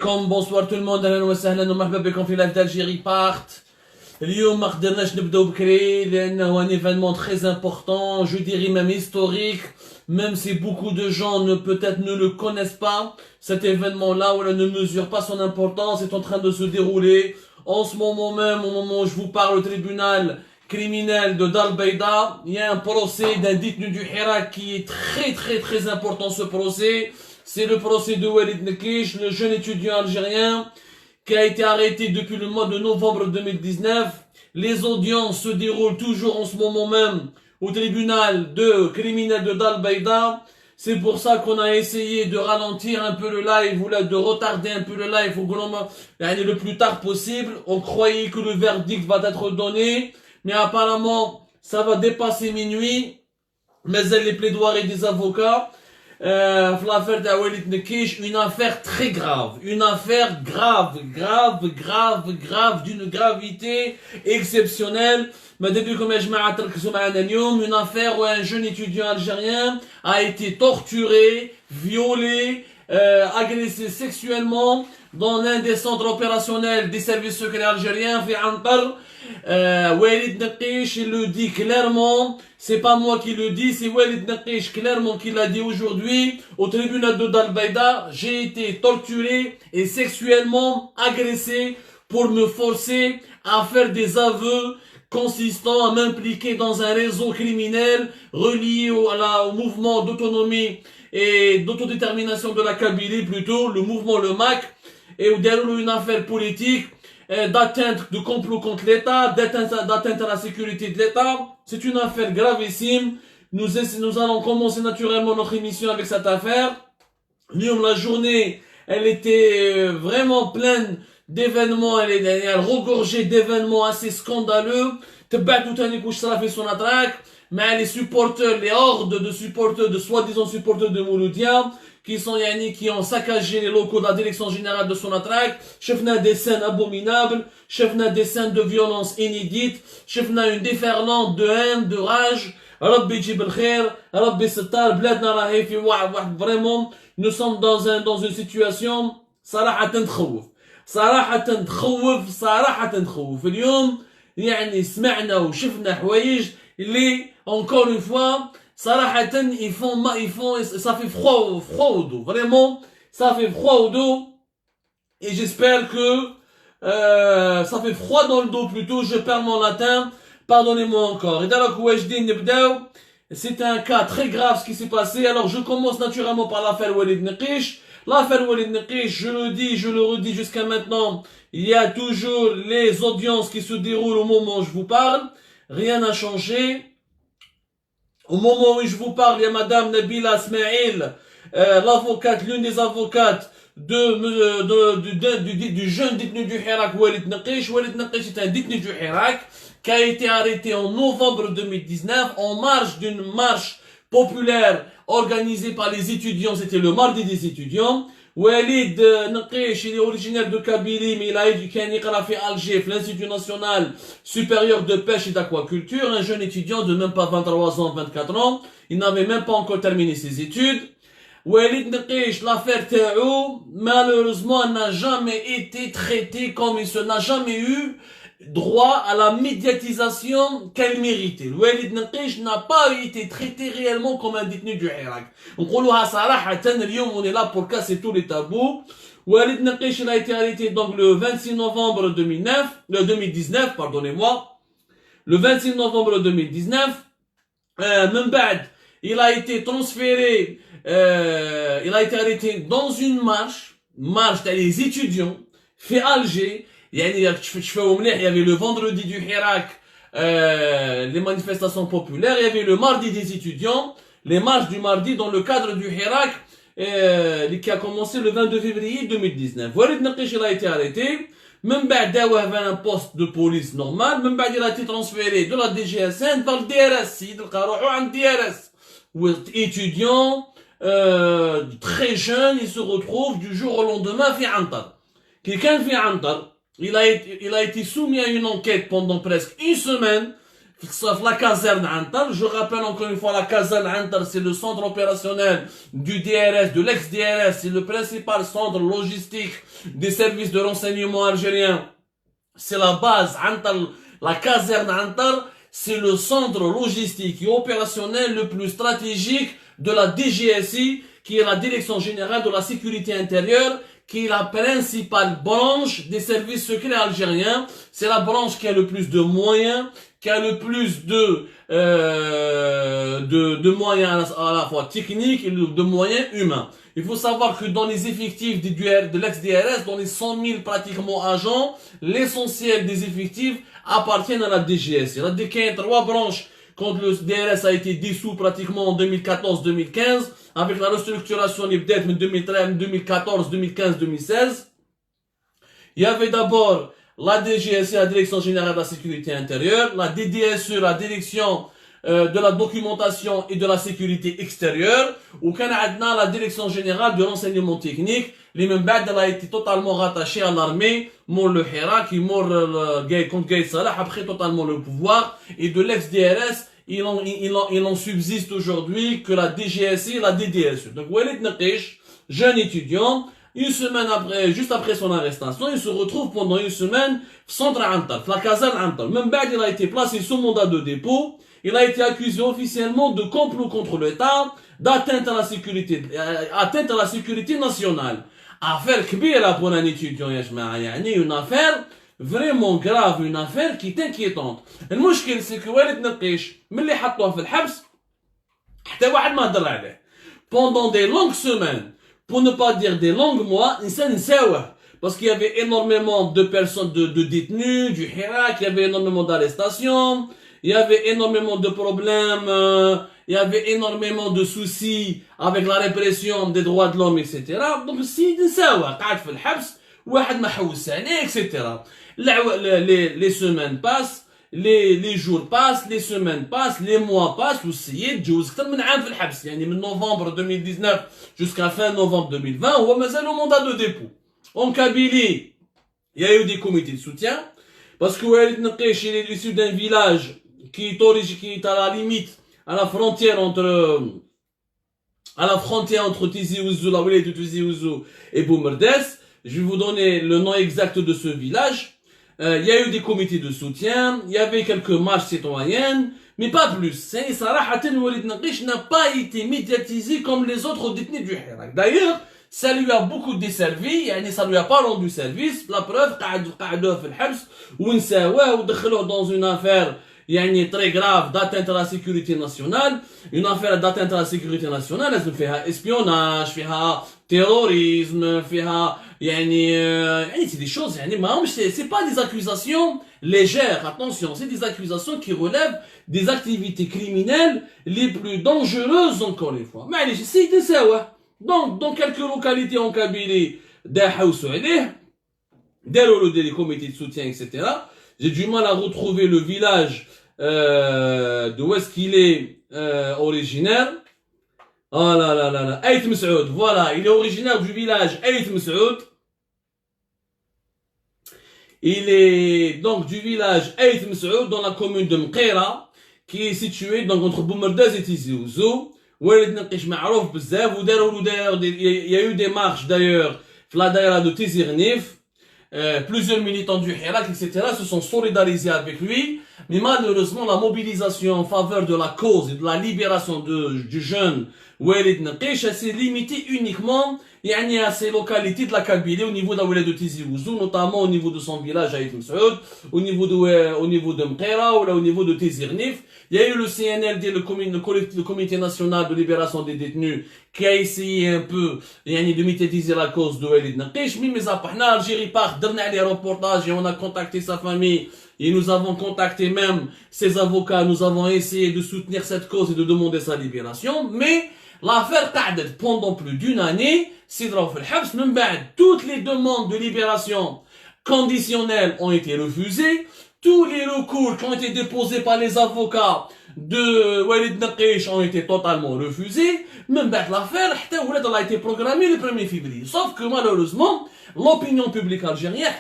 Bonsoir tout le monde, اهلا وسهلا ومرحبا بكم في لايف d'Algérie part. اليوم ما قدرناش نبداو بكري لانه un événement très important, je dirais même historique, même si beaucoup de gens peut-être ne le connaissent pas. Cet événement-là, ou ne mesure pas son importance, est en train de se dérouler en ce moment même, au moment où je vous parle, au tribunal criminel de Dal Beida. Il y a un procès d'un détenu du Hirak qui est très important, ce procès. C'est le procès de Walid Nekrich, le jeune étudiant algérien qui a été arrêté depuis le mois de novembre 2019. Les audiences se déroulent toujours en ce moment même au tribunal criminel de Dal Beida. C'est pour ça qu'on a essayé de ralentir un peu le live ou de retarder un peu le live le plus tard possible. On croyait que le verdict va être donné, mais apparemment ça va dépasser minuit. Mais les plaidoiries des avocats. L'affaire d'Awalid Nekrich, une affaire très grave, une affaire grave, d'une gravité exceptionnelle. Mais depuis que une affaire où un jeune étudiant algérien a été torturé, violé, agressé sexuellement dans l'un des centres opérationnels des services secrets algériens, fait Antar. Walid Nekrich, il le dit clairement, c'est pas moi qui le dis, c'est Walid Nekrich clairement qui l'a dit aujourd'hui au tribunal de Dal Beida. J'ai été torturé et sexuellement agressé pour me forcer à faire des aveux consistant à m'impliquer dans un réseau criminel relié au mouvement d'autonomie et d'autodétermination de la Kabylie, plutôt le mouvement le MAC, et où déroule une affaire politique d'atteinte de complot contre l'État, d'atteinte à la sécurité de l'État. C'est une affaire gravissime. Nous allons commencer naturellement notre émission avec cette affaire. La journée, elle était vraiment pleine d'événements, elle regorgeait d'événements assez scandaleux. Mais les supporters, les hordes de supporters, de soi-disant supporters de Mouloudia, qui ont saccagé les locaux de la direction générale de Sonatrach. Chefna des scènes abominables, chefna des scènes de violence inédites, chefna une déferlante de haine, de rage. Rabbi Jib al-Khair, Rabbi Sittar, Bladna Rahi fi vraiment, nous sommes dans une situation, صراحة تخوف. صراحة تخوف. اليوم يعني سمعنا وشفنا حوايج اللي encore une fois صراحة ça fait froid au dos, vraiment ça fait froid au dos, et j'espère que ça fait froid dans le dos plutôt, je perds mon latin, pardonnez-moi encore. Et d'abord c'est un cas très grave ce qui s'est passé. Alors je commence naturellement par l'affaire Walid Nekrich. L'affaire Walid Nekrich, je le dis, je le redis jusqu'à maintenant, il y a toujours les audiences qui se déroulent au moment où je vous parle, rien n'a changé. Au moment où je vous parle, il y a Madame Nabila Smaïl, l'avocate, l'une des avocates du jeune détenu du Hirak, Walid Nekrich. Walid Nekrich est un détenu du Hirak qui a été arrêté en novembre 2019 en marge d'une marche populaire organisée par les étudiants. C'était le mardi des étudiants. Walid Nekrich, il est originaire de Kabylie, mais il a éduqué à Alger, l'Institut National Supérieur de Pêche et d'Aquaculture, un jeune étudiant de même pas 23 ans, 24 ans. Il n'avait même pas encore terminé ses études. Walid Nekrich, l'affaire Théo, malheureusement, n'a jamais été traitée comme il se n'a jamais eu droit à la médiatisation qu'elle méritait. Walid Nekrich n'a pas été traité réellement comme un détenu du Hirak. On est là pour casser tous les tabous. Walid Nekrich, il a été arrêté donc le 26 novembre 2019, pardonnez-moi. Le 26 novembre 2019, il a été transféré, il a été arrêté dans une marche des étudiants, fait Alger. Il y avait le vendredi du Hirak, les manifestations populaires, il y avait le mardi des étudiants, les marches du mardi dans le cadre du Hirak, qui a commencé le 22 février 2019. Walid Nekrich, il a été arrêté, même بعد avait un poste de police normal, même بعد il a été transféré de la DGSN vers le DRS, il a un DRS, où étudiant, très jeune, il se retrouve du jour au lendemain في عنتر. Quelqu'un fait Antar. Il a été soumis à une enquête pendant presque une semaine. la caserne Antar. Je rappelle encore une fois, la caserne Antar, c'est le centre opérationnel du DRS, de l'ex-DRS, c'est le principal centre logistique des services de renseignement algériens. C'est la base Antar, la caserne Antar, c'est le centre logistique et opérationnel le plus stratégique de la DGSI, qui est la Direction Générale de la Sécurité Intérieure, qui est la principale branche des services secrets algériens. C'est la branche qui a le plus de moyens, qui a le plus de moyens à la fois techniques et de moyens humains. Il faut savoir que dans les effectifs de l'ex-DRS, dans les 100 000 pratiquement agents, l'essentiel des effectifs appartiennent à la DGS. Il y a trois branches quand le DRS a été dissous pratiquement en 2014-2015, avec la restructuration de 2014, 2015, 2016. Il y avait d'abord la DGSE, la Direction Générale de la Sécurité Intérieure, la DDSE, la Direction de la Documentation et de la Sécurité Extérieure, ou qu'on a la Direction Générale de Renseignement Technique, les mêmes bad, elle a été totalement rattachée à l'armée, mort le Hira, qui mort contre Gaïd Salah, après totalement le pouvoir, et de l'ex-DRS, il en subsiste aujourd'hui que la DGSI et la DDSE. Donc, Walid Naqish, jeune étudiant, une semaine après, juste après son arrestation, il se retrouve pendant une semaine centre Antal, la caserne Antal. Même bad, il a été placé sous mandat de dépôt. Il a été accusé officiellement de complot contre l'État, d'atteinte à la sécurité nationale. Affaire kbira pour un étudiant, une affaire vraiment grave, une affaire qui est inquiétante. المشكل c'est que Walid Naqish, ملي حطوه في الحبس حتى واحد ما هضر عليه. Pendant des longues semaines, pour ne pas dire des longs mois, إنسان نساوه. Parce qu'il y avait énormément de personnes, de détenus, du Hirak, il y avait énormément d'arrestations, il y avait énormément de problèmes, il y avait énormément de soucis avec la répression des droits de l'homme, etc. Donc, si نساوه قاعد في الحبس, واحد ما حوس عليه, etc. Les semaines passent, les jours passent, les semaines passent, les mois passent, والسيد جوز أكثر من عام في الحبس, يعني من novembre 2019 jusqu'à fin novembre 2020, هو مازال au mandat de dépôt. En Kabylie, il y a eu des comités de soutien, parce que Walid Naqish, il est issu d'un village qui est à la limite, à la frontière entre Tizi Ouzou, la wilaya de Tizi Ouzou et Boumerdes. Je vais vous donner le nom exact de ce village. Il y a eu des comités de soutien, il y avait quelques marches citoyennes, mais pas plus. Walid Naqish n'a pas été médiatisé comme les autres détenus du Hirak. D'ailleurs, ça lui a beaucoup desservi, ça lui a pas rendu service. La preuve, قعدوه في الحبس ونساوه ودخلوه dans une affaire très grave d'atteinte à la sécurité nationale. Une affaire d'atteinte à la sécurité nationale, لازم فيها espionnage, فيها terrorisme, فيها c'est des choses c'est pas des accusations légères, attention, c'est des accusations qui relèvent des activités criminelles les plus dangereuses, encore une fois. معليش السيد نساوه. Donc, dans quelques localités en Kabylie, des comités de soutien, etc. J'ai du mal à retrouver le village d'où est-ce qu'il est originaire. Oh là là là là, Aït Msaoud, voilà, il est originaire du village Aït Msaoud. Il est donc du village Aït Msaoud dans la commune de Mqira, qui est située donc entre Boumerdaz et Tizi Ouzou. Walid Naqish معروف بزاف وداروا il y a eu des marches d'ailleurs في la daïra de Tizirnif. Plusieurs militants du Hirak, etc. se sont solidarisés avec lui, mais malheureusement la mobilisation en faveur de la cause et de la libération du jeune Walid Naqish s'est limitée uniquement à ces localités de la Kabylie, au niveau de la wilaya de Tizi Ouzou, notamment au niveau de son village Aït Msaoud, au niveau de Mqira ou là au niveau de Tizirnif. Il y a eu le CNLD, le comité national de libération des détenus, qui a essayé un peu de médiatiser la cause de Walid Naqish. Mais après, Algérie part, dernier les reportages, et on a contacté sa famille, et nous avons contacté même ses avocats, nous avons essayé de soutenir cette cause et de demander sa libération, mais l'affaire قعدت pendant plus d'une année, toutes les demandes de libération conditionnelles ont été refusées. Tous les recours qui ont été déposés par les avocats de Walid Naqish ont été totalement refusés. Même l'affaire, elle a été programmée le 1er février. Sauf que malheureusement, l'opinion publique algérienne,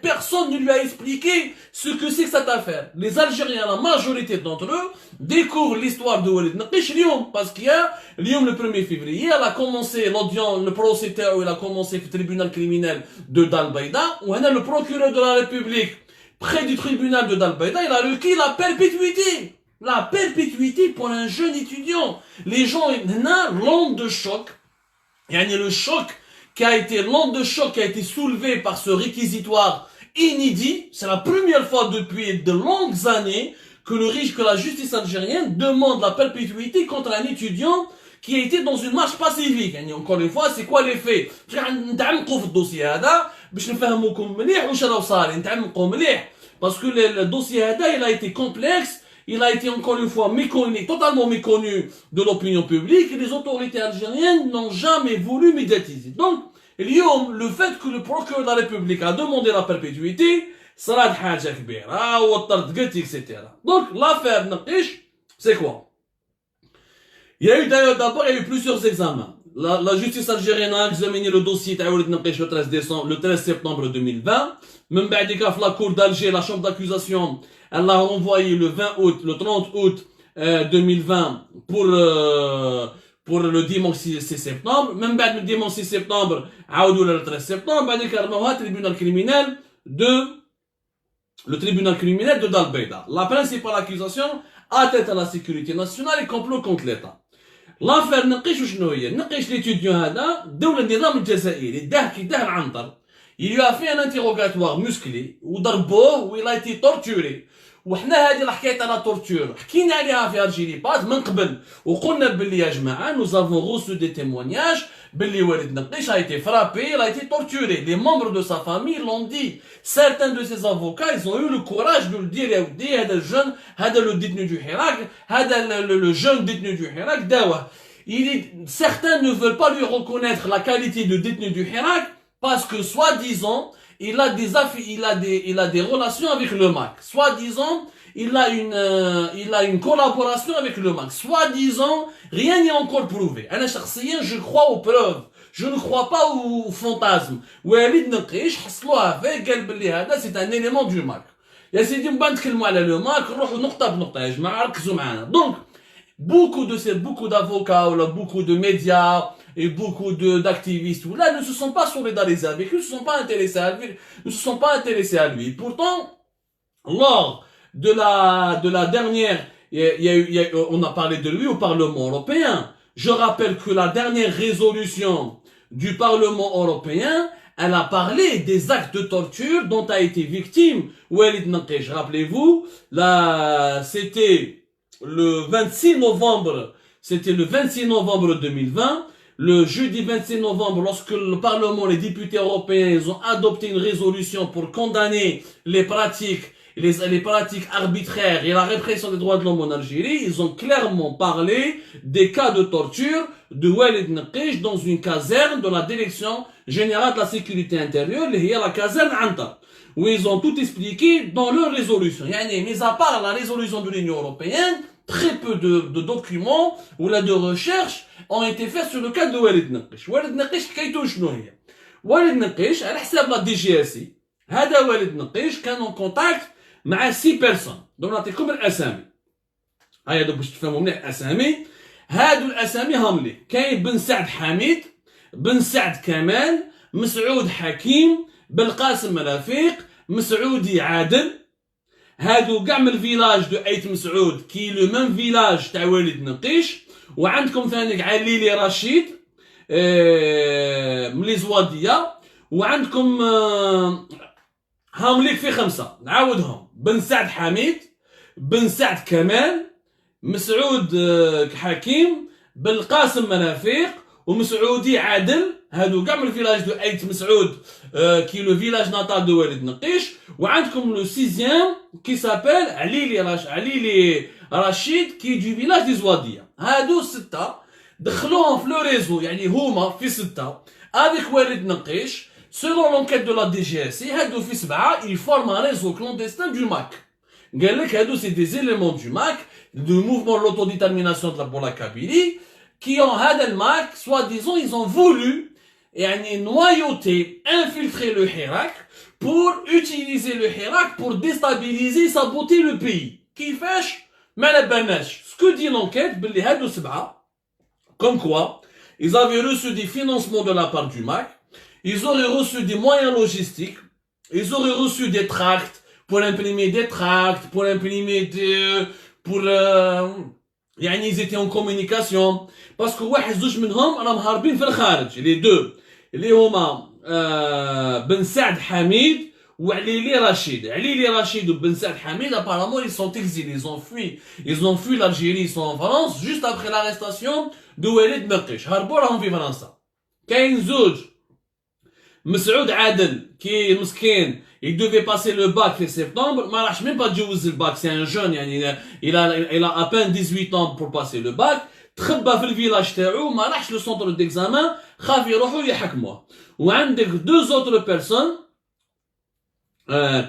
personne ne lui a expliqué ce que c'est que cette affaire. Les Algériens, la majorité d'entre eux, découvrent l'histoire de Walid Naqich parce qu'il y a, le 1er février, elle a commencé l'audience, le procès, il a commencé au tribunal criminel de Dalbaïda, où le procureur de la République, près du tribunal de Dalbaïda, il a requis la perpétuité. La perpétuité pour un jeune étudiant. Les gens, l'onde de choc, le choc qui a été, l'onde de choc qui a été soulevé par ce réquisitoire inédit, c'est la première fois depuis de longues années que la justice algérienne demande la perpétuité contre un étudiant qui a été dans une marche pacifique. Encore une fois, c'est quoi les faits? Parce que le dossier il a été complexe, il a été encore une fois méconnu, totalement méconnu de l'opinion publique, et les autorités algériennes n'ont jamais voulu médiatiser. Donc, le fait que le procureur de la République a demandé la perpétuité, ça a été etc. Donc, l'affaire Naqich, c'est quoi? Il y a eu d'abord, il y a eu plusieurs examens. La justice algérienne a examiné le dossier de Walid Naqich le 13 septembre 2020. Même la cour d'Alger, la chambre d'accusation, elle l'a renvoyé le 30 août 2020 pour le dimanche 6 septembre. Même le dimanche 6 septembre, le 13 septembre, le tribunal criminel de Dalbaïda. La principale accusation, atteinte à la sécurité nationale et complot contre l'État. L'affaire Naqich شنو هي؟ Naqich l'étudiant هذا دولة النظام الجزائري داه كي داه العنطر. Il lui a fait un interrogatoire musclé وضربوه و il a été torturé. وحنا هذه الحكايه تاع لا تورتور حكينا عليها في الجيري باس من قبل وقلنا باللي يا جماعه nous avons reçu des témoignages باللي Walid Naqich a été frappé, il a été torturé. Les membres de sa famille l'ont dit. Certains de ses avocats, ils ont eu le courage de le dire. يا ودي هذا الجن هذا le détenu du Hirak هذا le jeune détenu du Hirak داوه. Certains ne veulent pas lui reconnaître la qualité de détenu du Hirak parce que soi-disant il a des relations avec le MAC. Soi-disant, il a une collaboration avec le MAC. Soi-disant, rien n'est encore prouvé. Je crois aux preuves. Je ne crois pas aux fantasmes. Walid Naqich, c'est un élément du MAC. Donc, beaucoup d'avocats, beaucoup de médias, et beaucoup d'activistes là ne se sont pas solidarisés avec lui, ne se sont pas intéressés à lui. Pourtant, lors de la dernière, on a parlé de lui au Parlement européen. Je rappelle que la dernière résolution du Parlement européen, elle a parlé des actes de torture dont a été victime Walid Naqich. Rappelez-vous, c'était le 26 novembre 2020. Le jeudi 26 novembre, lorsque le Parlement, les députés européens, ils ont adopté une résolution pour condamner les pratiques arbitraires et la répression des droits de l'homme en Algérie, ils ont clairement parlé des cas de torture de Walid Naqich dans une caserne de la Direction Générale de la Sécurité Intérieure, la caserne Antar, où ils ont tout expliqué dans leur résolution. Mis à part la résolution de l'Union Européenne, très peu de documents ou de recherches ont été faits sur le cas de Walid Naqich. Walid Naqich حكايته شنو هي؟ Walid Naqich على حساب لا دي جي اس اي هذا Walid Naqich كان en contact مع 6 personnes. دونك نعطيكم الاسامي. هيا دوك باش تفهموا مليح الاسامي. هادو الاسامي هم لي كاين بن سعد حميد، بن سعد كمال، مسعود حكيم، بالقاسم مرافيق، مسعودي عادل. هادو كاع من الفيلاج دو ايت مسعود كي لو ميم فيلاج تاع Walid Naqich. وعندكم ثاني عليلي رشيد ملي زوادية. وعندكم هامليك في 5 نعاودهم: بن سعد حميد، بن سعد كمال، مسعود حكيم، بالقاسم منافيق، ومسعودي عادل. هادو كاع من الفيلاج دو ايت مسعود كي لو فيلاج ناتال دو Walid Naqich. وعندكم لو 6e كي سابيل عليلي رشيد كي دو فيلاج دي زوادية. هادو 6 دخلوهم في لو ريزو، هما في 6 avec Walid Naqich. Selon l'enquête de la DGSI, هادو في 7 ils forment un réseau clandestin du MAC. قال لك هادو c'est des éléments du MAC, du mouvement de l'autodétermination pour la Kabylie, qui ont هذا الماك soi-disant ils ont voulu noyauter, infiltrer le Hirak pour utiliser le Hirak pour déstabiliser, saboter le pays. كيفاش ما لبناش. Ce que dit l'enquête, باللي هادو سبعة, comme quoi ils avaient reçu des financements de la part du MAC, ils auraient reçu des moyens logistiques, ils auraient reçu des tracts pour imprimer des tracts, pour imprimer des pour ils étaient en communication parce que واحد زوج منهم راهم هاربين في الخارج les deux اللي هما بن سعد حميد وعليلي رشيد. عليلي رشيد وبن سعد حميد apparemment ils sont exilés, ils ont fui l'Algérie, ils sont en France juste après l'arrestation de Walid Naqesh. هربوا راهم في فرنسا. كاين زوج مسعود عادل كي مسكين il devait passer le bac en septembre, ما راحش même pas تجوز le bac, c'est un jeune il a à peine 18 ans pour passer le bac, تخبى في الفيلاج تاعو ما راحش le centre d'examen, خاف يروحوا يحكموه. وعندك deux autres personnes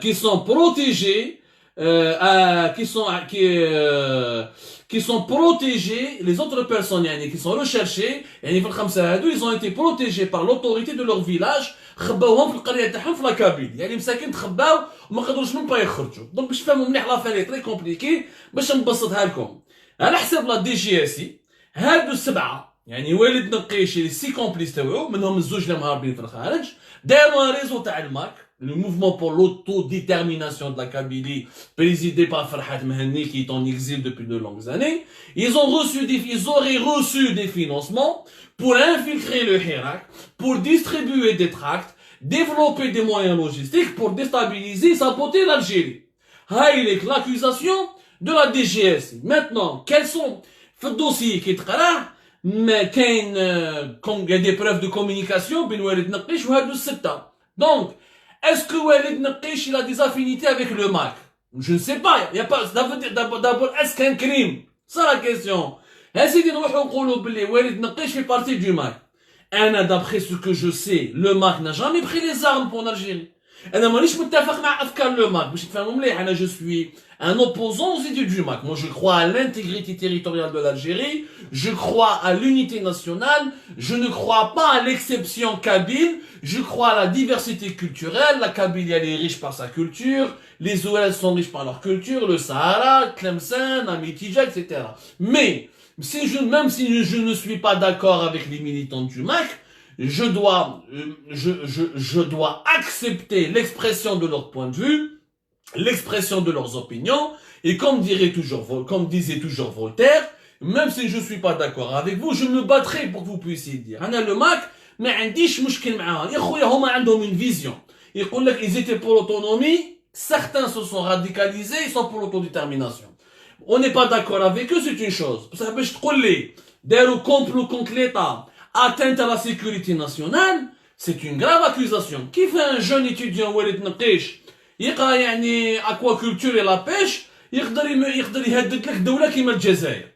qui sont protégées qui sont protégés, les autres personnes qui sont recherchées في الخمسة هادو ils ont été protégés par l'autorité de leur village, خباوهم في القرية تاعهم في لاكابيل مساكن تخباو وما قدروش من با يخرجوا. دونك باش تفهموا مليح لافير تري كومبليكي باش نبسطها لكم على حساب لا دي جي اس اي. هادو السبعة والد نقيش لي سي كومبليس تاعو منهم الزوج اللي مهربين في الخارج داروا ريزو تاع الماك le mouvement pour l'autodétermination de la Kabylie, présidé par Farhat Mahanni, qui est en exil depuis de longues années. Ils auraient reçu des financements pour infiltrer le Hirak, pour distribuer des tracts, développer des moyens logistiques, pour déstabiliser, saboter l'Algérie. Haïlek, l'accusation de la DGS. Maintenant, quels sont, le dossier qui est très rare, mais il y a des preuves de communication, ben Walid Naqesh ou Hadou Setta. Donc, est-ce que Walid Naqesh il a des affinités avec le MAC? Je ne sais pas. Il y a pas. D'abord, est-ce qu'un crime? C'est la question. Est-ce qu'il y Walid Naqesh fait partie du MAC? D'après ce que je sais, le MAC n'a jamais pris les armes pour l'Algérie. Je suis un opposant aux idées du MAC. Moi, je crois à l'intégrité territoriale de l'Algérie. Je crois à l'unité nationale. Je ne crois pas à l'exception kabyle. Je crois à la diversité culturelle. La Kabylie, elle est riche par sa culture. Les OL sont riches par leur culture. Le Sahara, Tlemcen, Amitija, etc. Mais, même si je ne suis pas d'accord avec les militants du MAC, je dois accepter l'expression de leur point de vue, l'expression de leurs opinions, et comme disait toujours Voltaire, même si je ne suis pas d'accord avec vous, je me battrai pour que vous puissiez dire. Ana le MAC, ما عنديش مشكل معاهم. يا خويا هما عندهم une vision. يقول لك ils étaient pour l'autonomie, certains se sont radicalisés, ils sont pour l'autodétermination. On n'est pas d'accord avec eux, c'est une chose. بصح باش تقول لي داروا complot contre l'État, atteinte à la sécurité nationale, c'est une grave accusation. Qui fait un jeune étudiant Walid Naqesh يقرا aquaculture et la pêche يقدر يهدد لك دولة كيما الجزائر.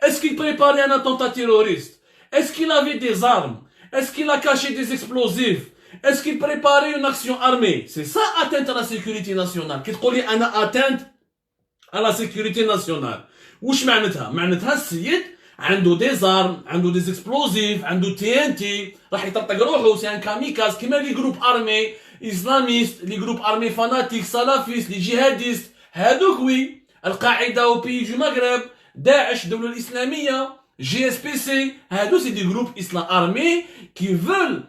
Est-ce qu'il préparait un attentat terroriste? Est-ce qu'il avait des armes? Est-ce qu'il a caché des explosifs? Est-ce qu'il préparait une action armée? C'est ça atteinte à la sécurité nationale. كي تقولي أنا atteinte à la sécurité nationale. وش معناتها؟ معناتها السيد عنده des armes, عنده des explosifs, عنده TNT, راح يطرطق روحه, c'est un kamikaze كيما les groupes armés islamistes, les groupes armés fanatiques, salafistes, les djihadistes, هادوك وي. القاعدة au pays du Maghreb, Daesh, الدولة الإسلامية, GSPC, هادو c'est des groupes armés qui veulent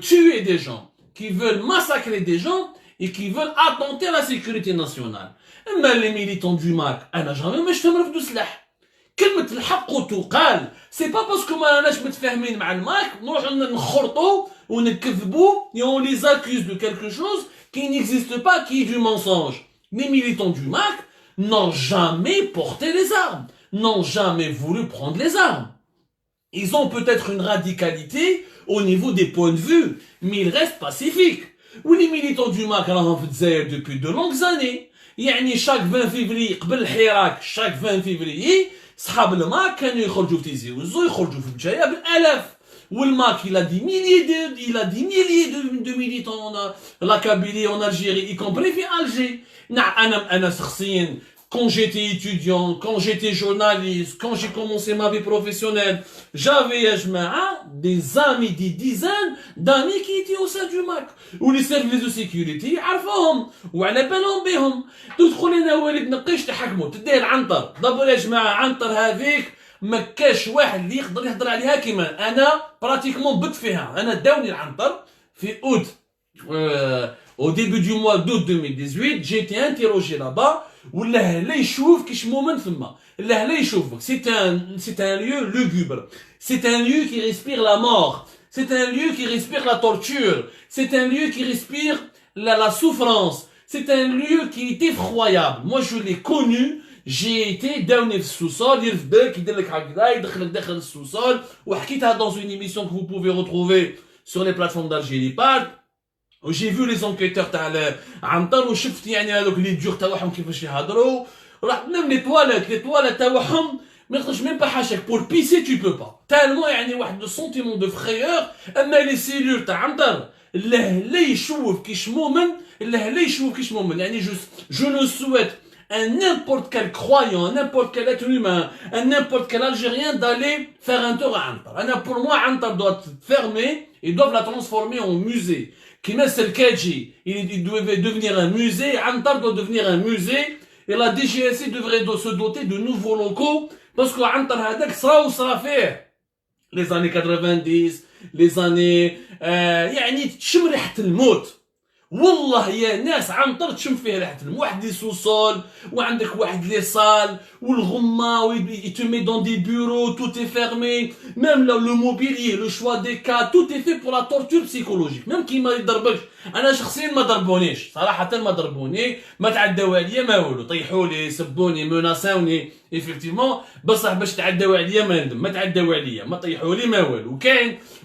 tuer des gens, qui veulent massacrer des gens et qui veulent attenter à la sécurité nationale. أما les militants du MAC, أنا jamais ما شفتهم رفضوا سلاح. كلمة الحق تقال. C'est pas parce que ما راناش متفاهمين مع الماك نروحوا نخرطوا ونكذبوا et on les accuse de quelque chose qui n'existe pas, qui est du mensonge. Les militants du MAC n'ont jamais porté les armes, n'ont jamais voulu prendre les armes. Ils ont peut-être une radicalité au niveau des points de vue, mais ils restent pacifiques. Ou les militants du MAC راهم في الجزائر depuis de longues années. يعني chaque 20 février قبل الحراك chaque 20 février صحاب الماك كانوا يخرجوا في تيزي وزو يخرجوا في الجاية بالآلاف. والماك il a des milliers de militants la Kabylie en Algérie y compris في Alger. أنا شخصيا quand j'étais étudiant, quand j'étais journaliste, quand j'ai commencé ma vie professionnelle, j'avais des amis, des dizaines d'amis qui étaient au sein du MAC. Ou les services de sécurité يعرفوهم وعلى بالهم بهم. تدخل هنا وليد نقيش تحكموا تديه العنطر. دابا يا جماعه عنطر هذيك ما كاش واحد اللي يقدر يهضر عليها كيما انا براتيكمون بت فيها. انا داوني العنطر في اوت. Au début du mois d'août 2018, j'ai été interrogé là-bas. C'est un lieu lugubre. C'est un lieu qui respire la mort. C'est un lieu qui respire la torture. C'est un lieu qui respire la souffrance. C'est un lieu qui est effroyable. Moi, je l'ai connu. J'ai été dans le sous-sol, dans une émission que vous pouvez retrouver sur les plateformes d'Algérie Park. J'ai vu les enquêteurs تاع عنتر وشفت يعني هذوك لي ديور تاعهم كيفاش يهضروا رحت même les toilettes تاعهم ما يقدرش même pas حاشاك pour pisser tu peux pas tellement يعني واحد le sentiment de frayeur اما les cellules تاع عنتر لا يشوف كيش مؤمن لا يشوف كيش مؤمن يعني je ne souhaite à n'importe quel croyant, à n'importe quel être humain, à n'importe quel Algérien d'aller faire un tour à Antar. Pour moi, Antar doit être fermé et doivent la transformer en musée. Kima Selkaji, il devait devenir un musée, Antar doit devenir un musée, et la DGSI devrait se doter de nouveaux locaux, parce que Antar Hadak sera où sera fait. Les années 90, les années, يعني تشم ريحة الموت. والله يا ناس عنتر تشم فيه ريحة الموت. واحد لي سوسول وعندك واحد لي صال والغمة il te met dans des bureaux, tout est fermé, même le mobilier, le choix des cas, tout est fait pour la torture psychologique. même كي ما يضربكش انا شخصيا ما ضربونيش صراحة ما ضربوني ما تعداو عليا ما والو طيحولي سبوني مناساوني effectivement بصح باش تعداو عليا ما ندم ما تعداو عليا ما طيحولي ما والو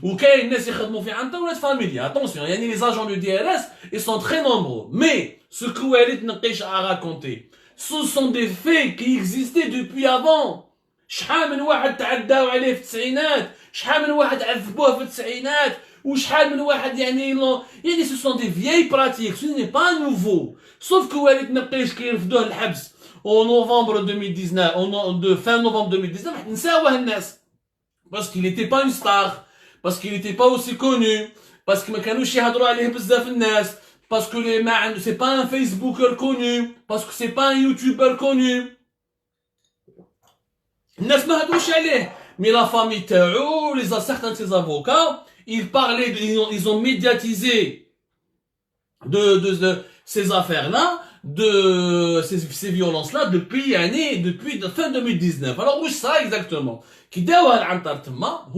وكاين ناس يخدموا في عنتر ولاد فاميليا attention يعني les agents du DRS ils sont très nombreux mais ce que Walid Nqish a raconté ce sont des faits qui existaient depuis avant. شحال من واحد تعداو عليه في التسعينات شحال من واحد عذبوه في التسعينات وشحال من واحد يعني ce sont des vieilles pratiques ce n'est pas nouveau sauf que Walid Nqish كي يرفدوه الحبس en novembre 2019 de fin novembre 2019 نساوه الناس parce qu'il n'était pas une star parce qu'il n'était pas aussi connu parce que ما كانوش يهضروا عليه بزاف الناس parce que c'est pas un Facebooker connu parce que c'est pas un YouTuber connu الناس ما هضروش عليه mais la famille تاعو certains de ses avocats ils ont médiatisé de ces affaires-là de ces violences-là depuis fin 2019 alors واش صرا exactement كي داوها العنتر تما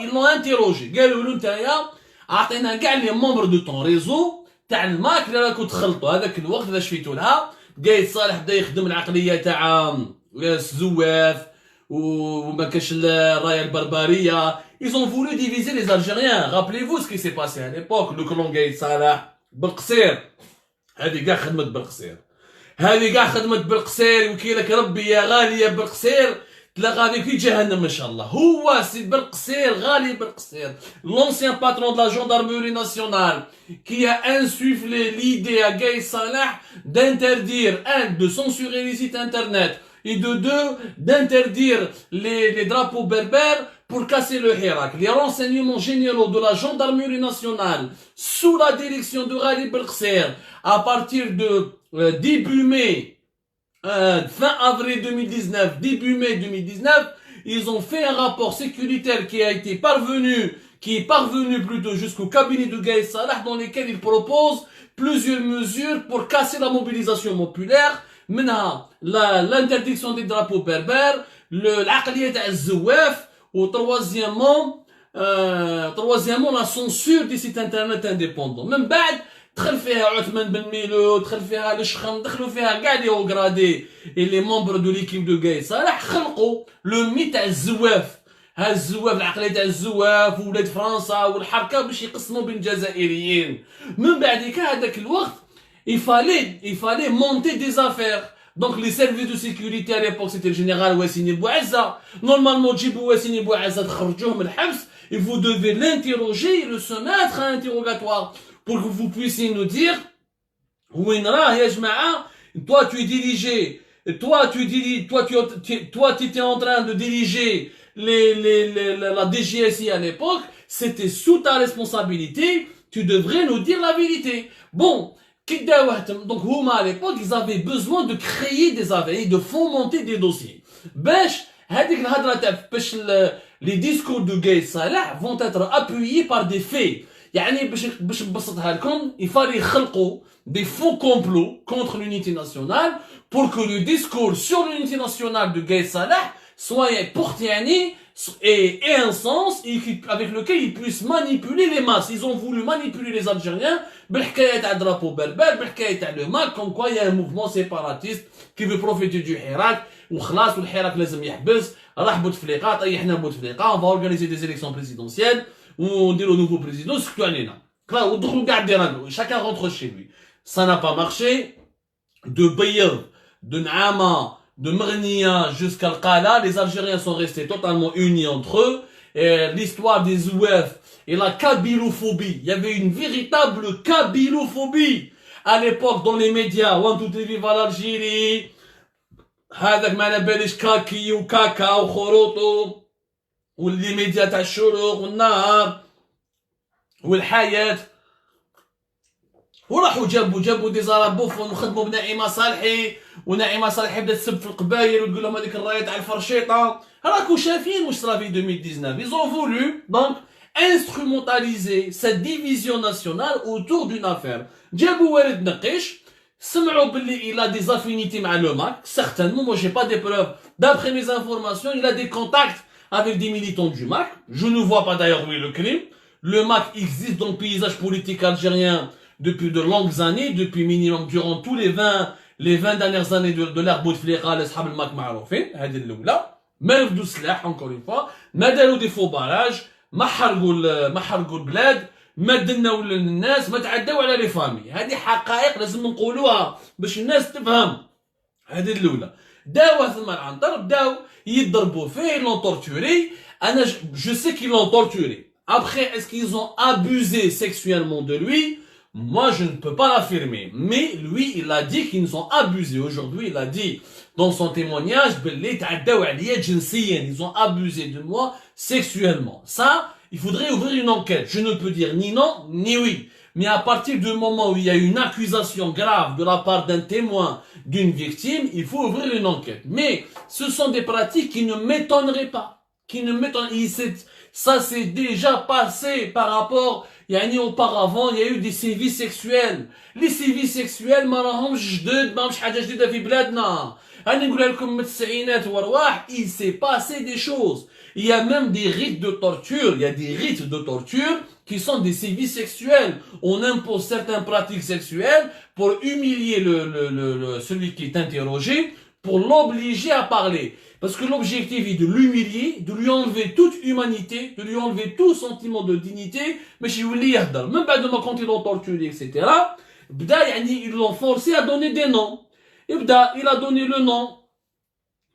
ils l'ont interrogé قالوا له نتايا عطينا كاع لي ممبر دو طون ريزو تاع الماك اللي راكم تخلطوا هذاك الوقت الا شفيتوا لها قايد صالح بدا يخدم العقليه تاع الزواف وما كاش الرايه البربريه ils ont voulu diviser les Algériens rappelez-vous ce qui s'est passé à l'époque le clan قايد صالح بالقصير هذه كاع خدمت بالقصير وكيلك ربي يا غاليه بالقصير تلاقى هذيك في جهنم ان شاء الله هو سي بالقصير غالي بالقصير l'ancien patron de la gendarmerie nationale qui a insufflé l'idée à Gaï Salah d'interdire de censurer les sites internet et deux d'interdire les drapeaux berbères pour casser le Hirak. Les renseignements généraux de la gendarmerie nationale sous la direction de Ghali Belqsir à partir de début mai fin avril 2019, début mai 2019, ils ont fait un rapport sécuritaire qui est parvenu plutôt jusqu'au cabinet de Gaï Salah dans lequel ils proposent plusieurs mesures pour casser la mobilisation populaire, منها l'interdiction des drapeaux berbères, l'aqliyat al-Zouaf, ou troisièmement la censure des sites internet indépendants. Même بعد دخل فيها عثمان بن ميلو دخل فيها الشخم دخلوا فيها كاع لي اوغرادي لي ممبر دو ليكيب دو غاي صالح خلقوا لو مي تاع الزواف الزواف العقليه تاع الزواف وولاد فرنسا والحركه باش يقسموا بين الجزائريين من بعد هذاك الوقت il fallait monter des affaires. Donc les services de sécurité à l'époque c'était le général Wassini Bouazza. Normalement تجيبوا Wassini Bouazza تخرجوه من الحبس et vous devez l'interroger et le soumettre à un interrogatoire pour que vous puissiez nous dire وين راه يا جماعه toi tu es dirigé Et toi, tu étais en train de diriger la DGSI à l'époque, c'était sous ta responsabilité, tu devrais nous dire la vérité. Bon, donc Houma à l'époque, ils avaient besoin de créer des affaires, de fomenter des dossiers. Les discours de Gaïd Salah vont être appuyés par des faits. Il fallait créer des faux complots contre l'unité nationale pour que le discours sur l'unité nationale de Gaïd Salah soit porté et un sens avec lequel ils puissent manipuler les masses. Ils ont voulu manipuler les Algériens بالحكاية تاع drapeau berbère, بالحكاية تاع le MAC, comme quoi il y a un mouvement séparatiste qui veut profiter du Hirak وخلاص والحراك لازم يحبس. راح بوتفليقه طيحنا بوتفليقه. On va organiser des élections présidentielles on dit au nouveau président سكتوا علينا ودخلوا كاع الديران chacun rentre chez lui. Ça n'a pas marché. De Bayard, de Naama, de Mernia jusqu'à Al-Qala, les Algériens sont restés totalement unis entre eux. L'histoire des Ouef et la kabylophobie, il y avait une véritable kabylophobie à l'époque dans les médias. One, two, three, viva l'Algérie. هذاك ما على باليش كاكي وكاكا وخروطو واللي ميديا تاع الشروق والنهار والحياة. وراحوا جابوا دي زارابوفون وخدموا بنعيمه صالحي ونعيمه صالحي بدات تسب في القبايل وتقول لهم هذيك الرايه تاع الفرشيطه. راكم شايفين واش صرا في 2019. Ils ont voulu donc instrumentaliser cette division nationale autour d'une affaire. جابوا والد نقيش سمعوا باللي il a des affinités مع le MAC. Certainement, moi j'ai pas des preuves. D'après mes informations, il a des contacts avec des militants du MAC. Je ne vois pas d'ailleurs où est le crime. Le MAC existe dans le paysage politique algérien depuis de longues années, depuis minimum durant tous les 20 dernières années de l'ère Bouteflika, les Ashab al-Mak معروفين. هذه الأولى. ما يرفدوا السلاح encore une fois. ما داروا des faux barrages. ما حرقوا البلاد. ما دناو للناس. ما تعداو على لي فامي. هذه حقائق لازم نقولوها باش الناس تفهم. هذه الأولى. داوه ثم العنتر بداو يضربوا فيه. Ils l'ont torturé. Je sais qu'ils l'ont torturé. Après, est-ce qu'ils ont abusé sexuellement de lui? Moi, je ne peux pas l'affirmer. Mais lui, il a dit qu'ils ont abusé. Aujourd'hui, il a dit dans son témoignage, ils ont abusé de moi sexuellement. Ça, il faudrait ouvrir une enquête. Je ne peux dire ni non, ni oui. Mais à partir du moment où il y a une accusation grave de la part d'un témoin, d'une victime, il faut ouvrir une enquête. Mais ce sont des pratiques qui ne m'étonneraient pas. Ça s'est déjà passé par rapport, auparavant, il y a eu des sévices sexuels. Les sévices sexuels, il s'est passé des choses. Il y a même des rites de torture. Il y a des rites de torture qui sont des sévices sexuels. On impose certaines pratiques sexuelles pour humilier celui qui est interrogé, pour l'obliger à parler. Parce que l'objectif est de l'humilier, de lui enlever toute humanité, de lui enlever tout sentiment de dignité, mais chez lui, même pas de quand ils l'ont torturé, etc. Ils l'ont forcé à donner des noms. Il a donné le nom.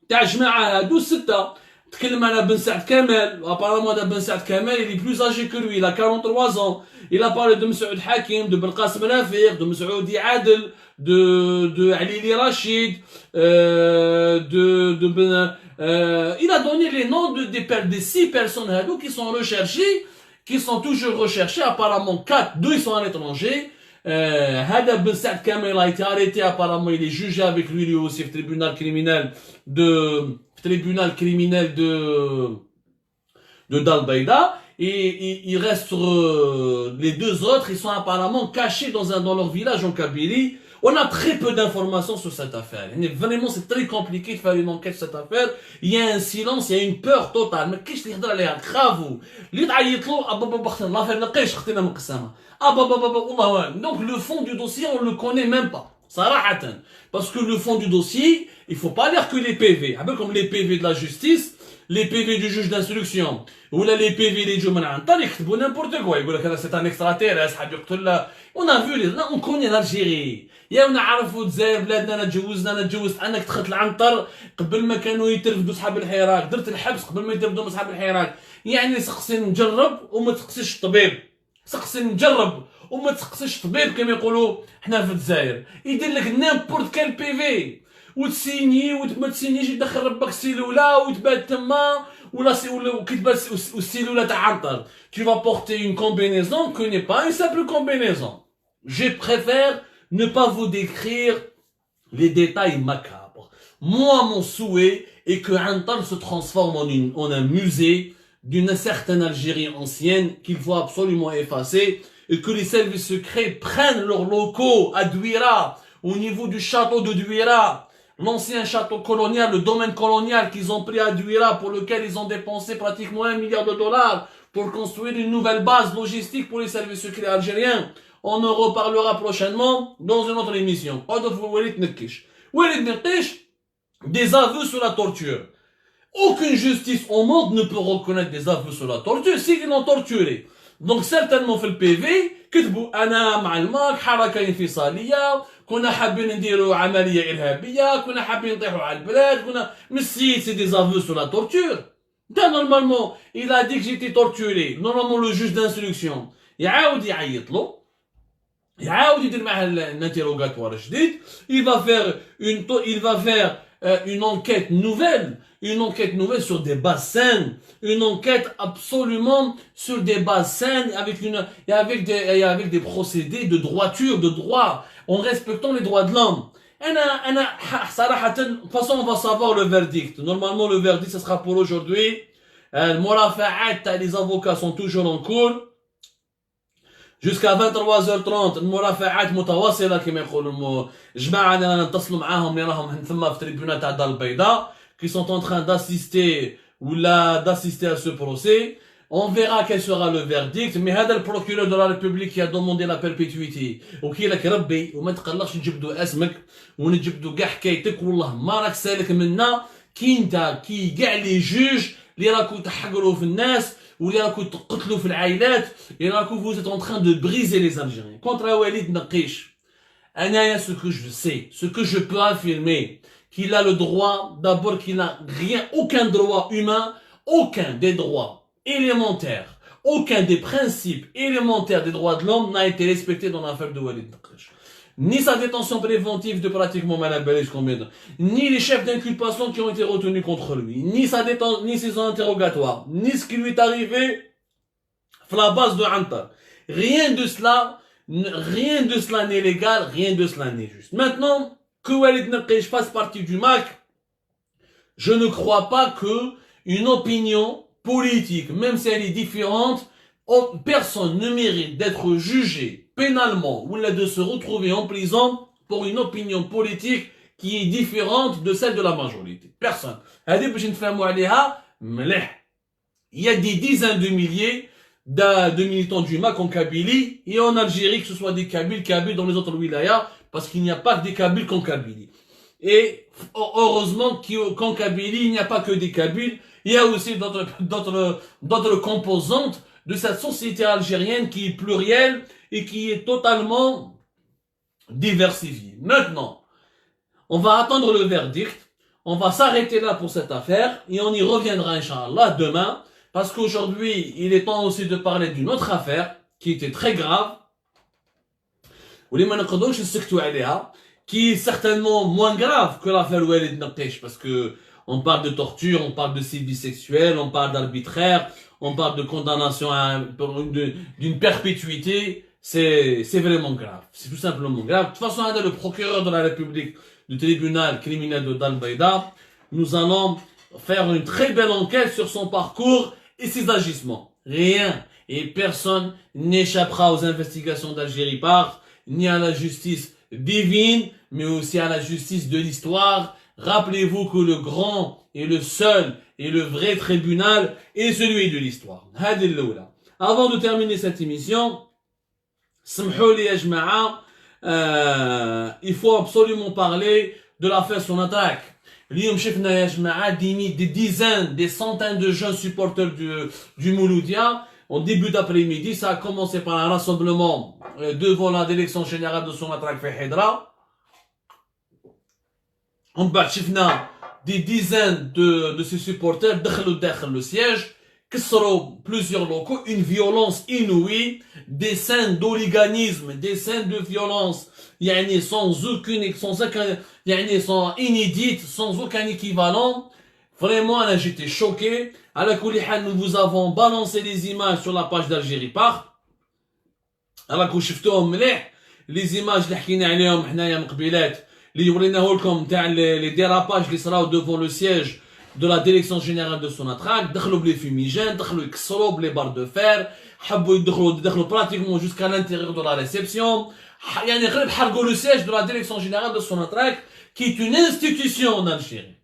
تاع جماعة هادو 6. تكلم على بن سعد كمال. Apparemment Ben Saad Kamel, il est plus âgé que lui, il a 43 ans. Il a parlé de Msaoud Hakim, de Ben Qasim Rafiq, de Msaoudi Adel, de Ali Rachid, il a donné les noms des 6 personnes hado qui sont recherchées, qui sont toujours recherchées. Apparemment 4, 2 ils sont à l'étranger. Hada Ben Saad Kamel a été arrêté, apparemment il est jugé avec lui aussi au tribunal criminel de Dal-Baïda. Et il reste les 2 autres, ils sont apparemment cachés dans leur village en Kabylie. On a très peu d'informations sur cette affaire. Vraiment, c'est très compliqué de faire une enquête sur cette affaire. Il y a un silence, il y a une peur totale. Mais qu'est-ce qu'il y a derrière? Grave. Donc le fond du dossier, on ne le connaît même pas. Sarahatan. Parce que le fond du dossier, il faut pas lire que les PV. Un peu comme les PV de la justice, les PV du juge d'instruction, ou là les PV des Djoumanantar, ils écrivent n'importe quoi. Ils disent que c'est un extraterrestre, on a vu on connaît l'Algérie. يا ونعرفوا الجزائر بلادنا انا تجوزت انك دخلت العنتر قبل ما كانوا يترفدوا صحاب الحراك، درت الحبس قبل ما يترفدوا صحاب الحراك. يعني سقسي نجرب وما تسقسيش الطبيب، سقسي نجرب وما تسقسيش الطبيب كما يقولوا حنا في الجزائر. يدير لك نيمبورت كال بي في وتسيني وما تسينيش يدخل ربك السيلوله وتبات تما وكتبات السيلوله تاع عنتر. Tu vas porter une combinaison qui n'est pas une simple combinaison. Je préfère ne pas vous décrire les détails macabres. Moi, mon souhait est que Antal se transforme en un musée d'une certaine Algérie ancienne qu'il faut absolument effacer et que les services secrets prennent leurs locaux à Douira, au niveau du château de Douira, l'ancien château colonial, le domaine colonial qu'ils ont pris à Douira pour lequel ils ont dépensé pratiquement $1 milliard pour construire une nouvelle base logistique pour les services secrets algériens. On en reparlera prochainement dans une autre émission. Walid Nekish, des aveux sur la torture. Aucune justice au monde ne peut reconnaître des aveux sur la torture s'ils l'ont torturé. Donc certainement fait le PV, كتبوا أنا مع الماك حركة انفصالية كنا حابين نديروا عملية إرهابية كنا حابين نطيحوا على البلاد كنا مسيت c'est des aveux sur la torture. Normalement, il a dit que j'étais torturé. Normalement, le juge d'instruction يعاود يعيط له يعاود يدير معاه l'interrogatoire جديد. Il va faire une enquête nouvelle sur des bases saines, une enquête absolument sur des bases saines avec des procédés de droiture, de droit, en respectant les droits de l'homme. De toute façon, on va savoir le verdict. Normalement, le verdict, ce sera pour aujourd'hui. Les avocats sont toujours en cours. Jusqu'à 23h30 المرافعات متواصله كما يقولوا الجماعه اللي نتصلوا معاهم اللي راهم ثم في التريبيونال تاع الدار البيضاء qui sont en train d'assister à ce procès. On verra quel sera le verdict. Mais هذا le procureur de la République qui a demandé la perpétuité وكي لك ربي وما تقلقش نجبدوا اسمك ونجبدوا كاع حكايتك والله ما راك سالك منا كي كاع لي جوج اللي راكو تحقروا في الناس واللي راكو تقتلوا في العائلات et راكو vous êtes en train de briser les Algériens. Contre Walid Nekish, ce que je sais, ce que je peux affirmer, qu'il a le droit, d'abord qu'il n'a aucun droit humain, aucun des droits élémentaires, aucun des principes élémentaires des droits de l'homme n'a été respecté dans l'affaire de Walid Nekish. Ni sa détention préventive de pratiquement Malabellis, ni les chefs d'inculpation qui ont été retenus contre lui, ni ses interrogatoires, ni ce qui lui est arrivé à la base de Antar. Rien de cela n'est légal, rien de cela n'est juste. Maintenant, que Walid Nekish fasse partie du MAC, je ne crois pas que une opinion politique, même si elle est différente, personne ne mérite d'être jugé pénalement ou de se retrouver en prison pour une opinion politique qui est différente de celle de la majorité. Personne. Il y a des dizaines de milliers de militants du MAC en Kabylie et en Algérie, que ce soit des Kabyles dans les autres wilayas, parce qu'il n'y a pas que des Kabyles qu'en Kabylie. Et heureusement qu'en Kabylie, il n'y a pas que des Kabyles, il y a aussi d'autres composantes de cette société algérienne qui est plurielle et qui est totalement diversifiée. Maintenant, on va attendre le verdict, on va s'arrêter là pour cette affaire et on y reviendra, Inch'Allah, demain, parce qu'aujourd'hui, il est temps aussi de parler d'une autre affaire qui était très grave, qui est certainement moins grave que l'affaire Walid Nekish, parce que on parle de torture, on parle de sévices sexuels, on parle d'arbitraire, on parle de condamnation d'une perpétuité, c'est vraiment grave. C'est tout simplement grave. De toute façon, le procureur de la République du tribunal criminel de Dal-Baïda, nous allons faire une très belle enquête sur son parcours et ses agissements. Rien et personne n'échappera aux investigations d'Algérie Par, ni à la justice divine, mais aussi à la justice de l'histoire. Rappelez-vous que le grand et le seul et le vrai tribunal est celui de l'histoire. Avant de terminer cette émission, il faut absolument parler de l'affaire Sonatrach. Des dizaines, des centaines de jeunes supporters du Mouloudia. En début d'après-midi, ça a commencé par un rassemblement devant la direction générale de Sonatrach Fahidra. On bat des dizaines de ses supporters dans le siège. كسروا plusieurs locaux, une violence inouïe, des scènes d'oliganisme, des scènes de violence, يعني sans inédites, sans aucun équivalent. Vraiment, là, j'étais choqué. À la Koulihan, nous vous avons balancé les images sur la page d'Algérie Par. راكم شفتوهم مليح les images اللي حكينا عليهم حنايا من قبيلات اللي وريناه لكم تاع لي ديراباج اللي صراو devant le siège de la direction générale de Sonatrach. دخلوا بلي فيميجين, دخلوا يكسروا بلي بار دو فير, حبوا يدخلوا pratiquement jusqu'à l'intérieur de la réception. يعني قريب حرقوا le siège de la direction générale de Sonatrach qui est une institution en Algérie.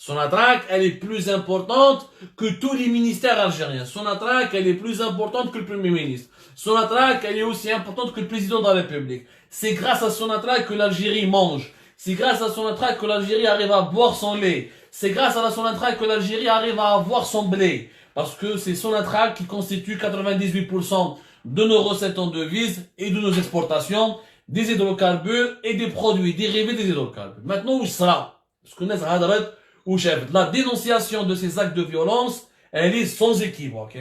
Sonatrach, elle est plus importante que tous les ministères algériens. Sonatrach, elle est plus importante que le Premier ministre. Sonatrach, elle est aussi importante que le président de la République. C'est grâce à Sonatrach que l'Algérie mange. C'est grâce à Sonatrach que l'Algérie arrive à boire son lait. C'est grâce à la Sonatrach que l'Algérie arrive à avoir son blé. Parce que c'est Sonatrach qui constitue 98% de nos recettes en devises et de nos exportations, des hydrocarbures et des produits dérivés des hydrocarbures. Maintenant, où sera? Parce que la dénonciation de ces actes de violence, elle est sans équivoque.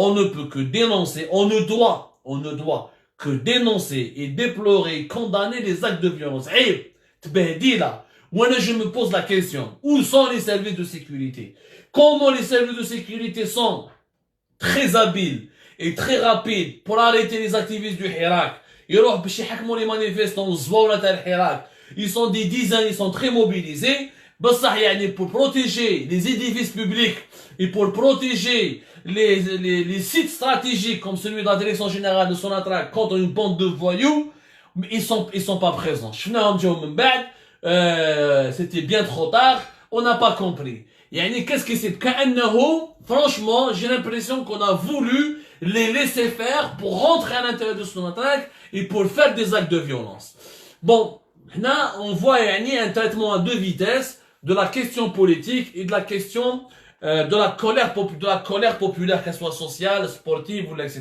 On ne peut que dénoncer, on ne doit que dénoncer et déplorer et condamner les actes de violence. Moi, je me pose la question, où sont les services de sécurité? Comment les services de sécurité sont très habiles et très rapides pour arrêter les activistes du Hirak? Les manifestants, ils sont des dizaines, ils sont très mobilisés. Pour protéger les édifices publics et pour protéger les sites stratégiques comme celui de la direction générale de Sonatrach contre une bande de voyous, ils sont pas présents. C'était bien trop tard, on n'a pas compris. Qu'est-ce que c'est? Franchement, j'ai l'impression qu'on a voulu les laisser faire pour rentrer à l'intérieur de Sonatrach et pour faire des actes de violence. Bon, là, on voit un traitement à deux vitesses de la question politique et de la question de la colère populaire, qu'elle soit sociale, sportive ou etc.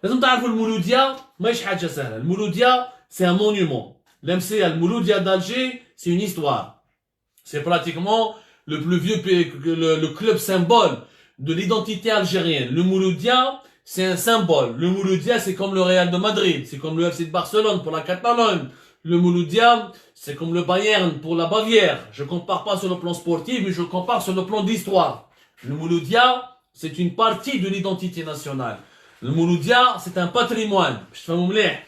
لازم تعرفوا المولودية ماهيش حاجة سهلة. المولودية c'est un monument. l'MCA, le Mouloudia d'Alger, c'est une histoire. C'est pratiquement le plus vieux, le club symbole de l'identité algérienne. Le Mouloudia, c'est un symbole. Le Mouloudia, c'est comme le Real de Madrid, c'est comme le FC de Barcelone pour la Catalogne. Le Mouloudia, c'est comme le Bayern pour la Bavière. Je compare pas sur le plan sportif, mais je compare sur le plan d'histoire. Le Mouloudia, c'est une partie de l'identité nationale. Le Mouloudia, c'est un patrimoine. Je te fais مليح.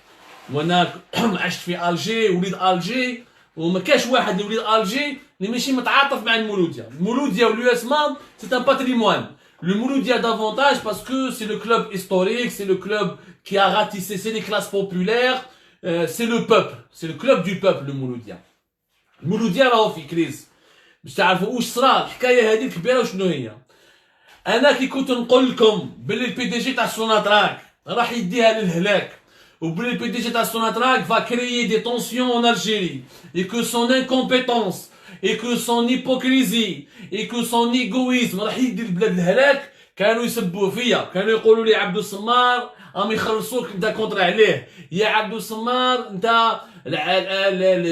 وانا عشت في الجي وليد الجي وما كاش واحد اللي وليد الجي اللي ماشي متعاطف مع المولوديا. المولوديا واليو اس مان c'est un patrimoine. Le Mouloudia davantage parce que c'est le club historique, c'est le club qui a ratissé, c'est les classes populaires, c'est le peuple, c'est le club du peuple le Mouloudia. المولوديا راهو في كريز باش تعرفوا واش صرا الحكايه هذه كبيره وشنو هي. انا كي كنت نقول لكم باللي البي دي جي تاع سوناتراك راح يديها للهلاك وباللي البي دي جي تاع سوناتراك va créer des tensions en Algérie et que son incompétence et que son hypocrisie et que son égoïsme راح يدي البلاد للهلاك. كانوا يسبوا فيا، كانوا يقولوا لي عبدو السمار راهم يخلصوك انت كونتر عليه، يا عبدو السمار انت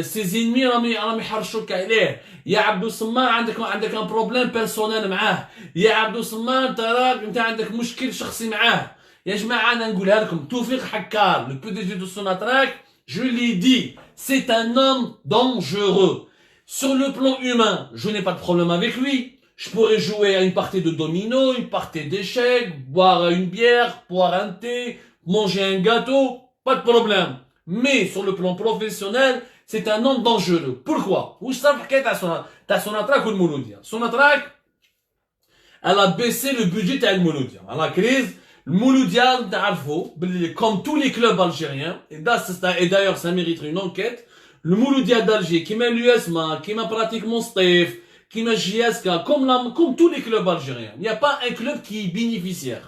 سيزينمي راهم يحرشوك عليه، يا عبدو السمار عندك ان بروبليم بيرسونيل معاه، يا عبدو السمار انت راك انت عندك مشكل شخصي معاه. يا جماعه انا نقولها لكم، توفيق حكار le PDG de Sonatrach, je l'ai dit, c'est un homme dangereux. Sur le plan humain, je n'ai pas de problème avec lui. Je pourrais jouer à une partie de domino, une partie d'échecs, boire une bière, boire un thé, manger un gâteau, pas de problème. Mais sur le plan professionnel, c'est un homme dangereux. Pourquoi? Où ça t'as Sonatrach ou le Mouloudia? Sonatrach, elle a baissé le budget de Mouloudia. À la crise, le Mouloudia, comme tous les clubs algériens, et d'ailleurs ça mériterait une enquête, le Mouloudia d'Alger, qui met l'USMA, qui met pratiquement Stef, qui met JSK, comme tous les clubs algériens. Il n'y a pas un club qui est bénéficiaire.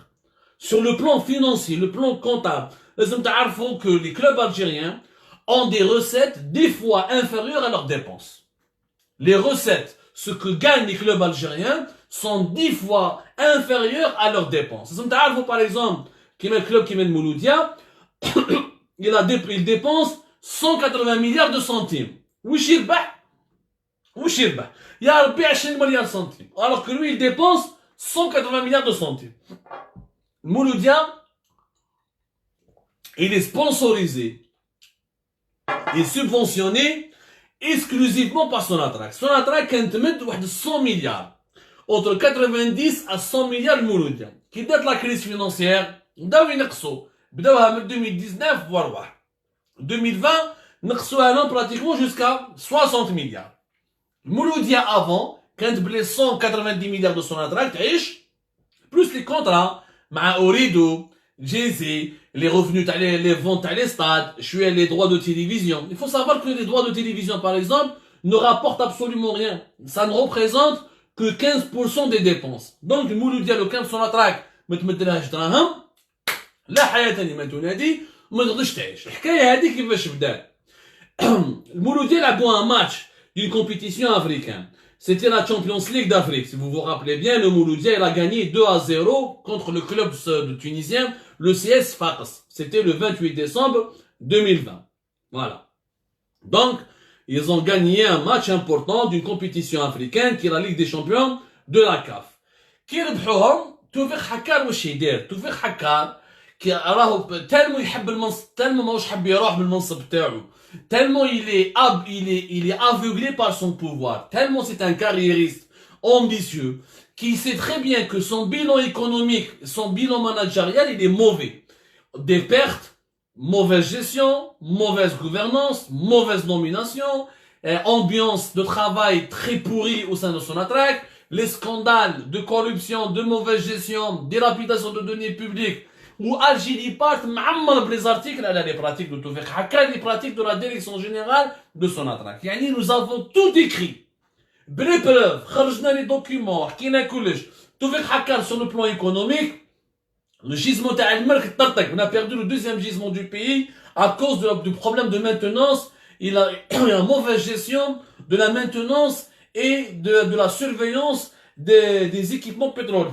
Sur le plan financier, le plan comptable, il faut que les clubs algériens ont des recettes des fois inférieures à leurs dépenses. Les recettes, ce que gagnent les clubs algériens, sont 10 fois inférieures à leurs dépenses. Par exemple, qui met le club qui met le Mouloudia, il dépense 180 milliards de centimes. Wesh يربح؟ Il y a 20 milliards de centimes. Alors que lui, il dépense 180 milliards de centimes. Mouloudia, il est sponsorisé et subventionné exclusivement par Sonatrach. Sonatrach كانت تمد واحد 100 milliards. Entre 90 à 100 milliards de Mouloudia. Qui date la crise financière, بداو ينقصوا. بداوها من 2019 voire 2020, نقصوها pratiquement jusqu'à 60 milliards. Mouloudia avant, كانت بلي 190 milliards de Sonatrach تعيش plus les contrats مع Ooredoo, Jay-Z, les revenus, les ventes à les stades, les droits de télévision. Il faut savoir que les droits de télévision, par exemple, ne rapportent absolument rien. Ça ne représente que 15% des dépenses. Donc, Mouloudia, le camp Sonatrach, ما تمدلهاش دراهم لا حياة لمن تنادي وما تقدرش تعيش. الحكاية هذه كيفاش بدات؟ Mouloudia لعبوا un match d'une compétition africaine. C'était la Champions League d'Afrique. Si vous vous rappelez bien, le Mouloudia, il a gagné 2-0 contre le club de tunisien, le CS Fars. C'était le 28 décembre 2020. Voilà. Donc, ils ont gagné un match important d'une compétition africaine qui est la Ligue des Champions de la CAF. كي ربحوهم توفيق حكار واش يدير؟ توفيق حكار كي راهو تالمو يحب المنصب، تالمو ماهوش حاب يروح بالمنصب تاعو. Tellement il est aveuglé par son pouvoir. Tellement c'est un carriériste ambitieux qui sait très bien que son bilan économique, son bilan managérial, il est mauvais. Des pertes, mauvaise gestion, mauvaise gouvernance, mauvaise nomination, ambiance de travail très pourrie au sein de Sonatrach, les scandales de corruption, de mauvaise gestion, délapidation de données publiques, où Algérie part معمر les articles les pratiques de Toufiq Hakka, les pratiques de la direction générale de Sonatrach. يعني nous avons tout écrit بلي preuves, خرجنا les documents, حكينا كلش. Toufiq Hakka sur le plan économique, le gisement تاع الملك طرطق. On a perdu le deuxième gisement du pays à cause du problème de maintenance. Il a une mauvaise gestion de la maintenance et de la surveillance des équipements pétroliers.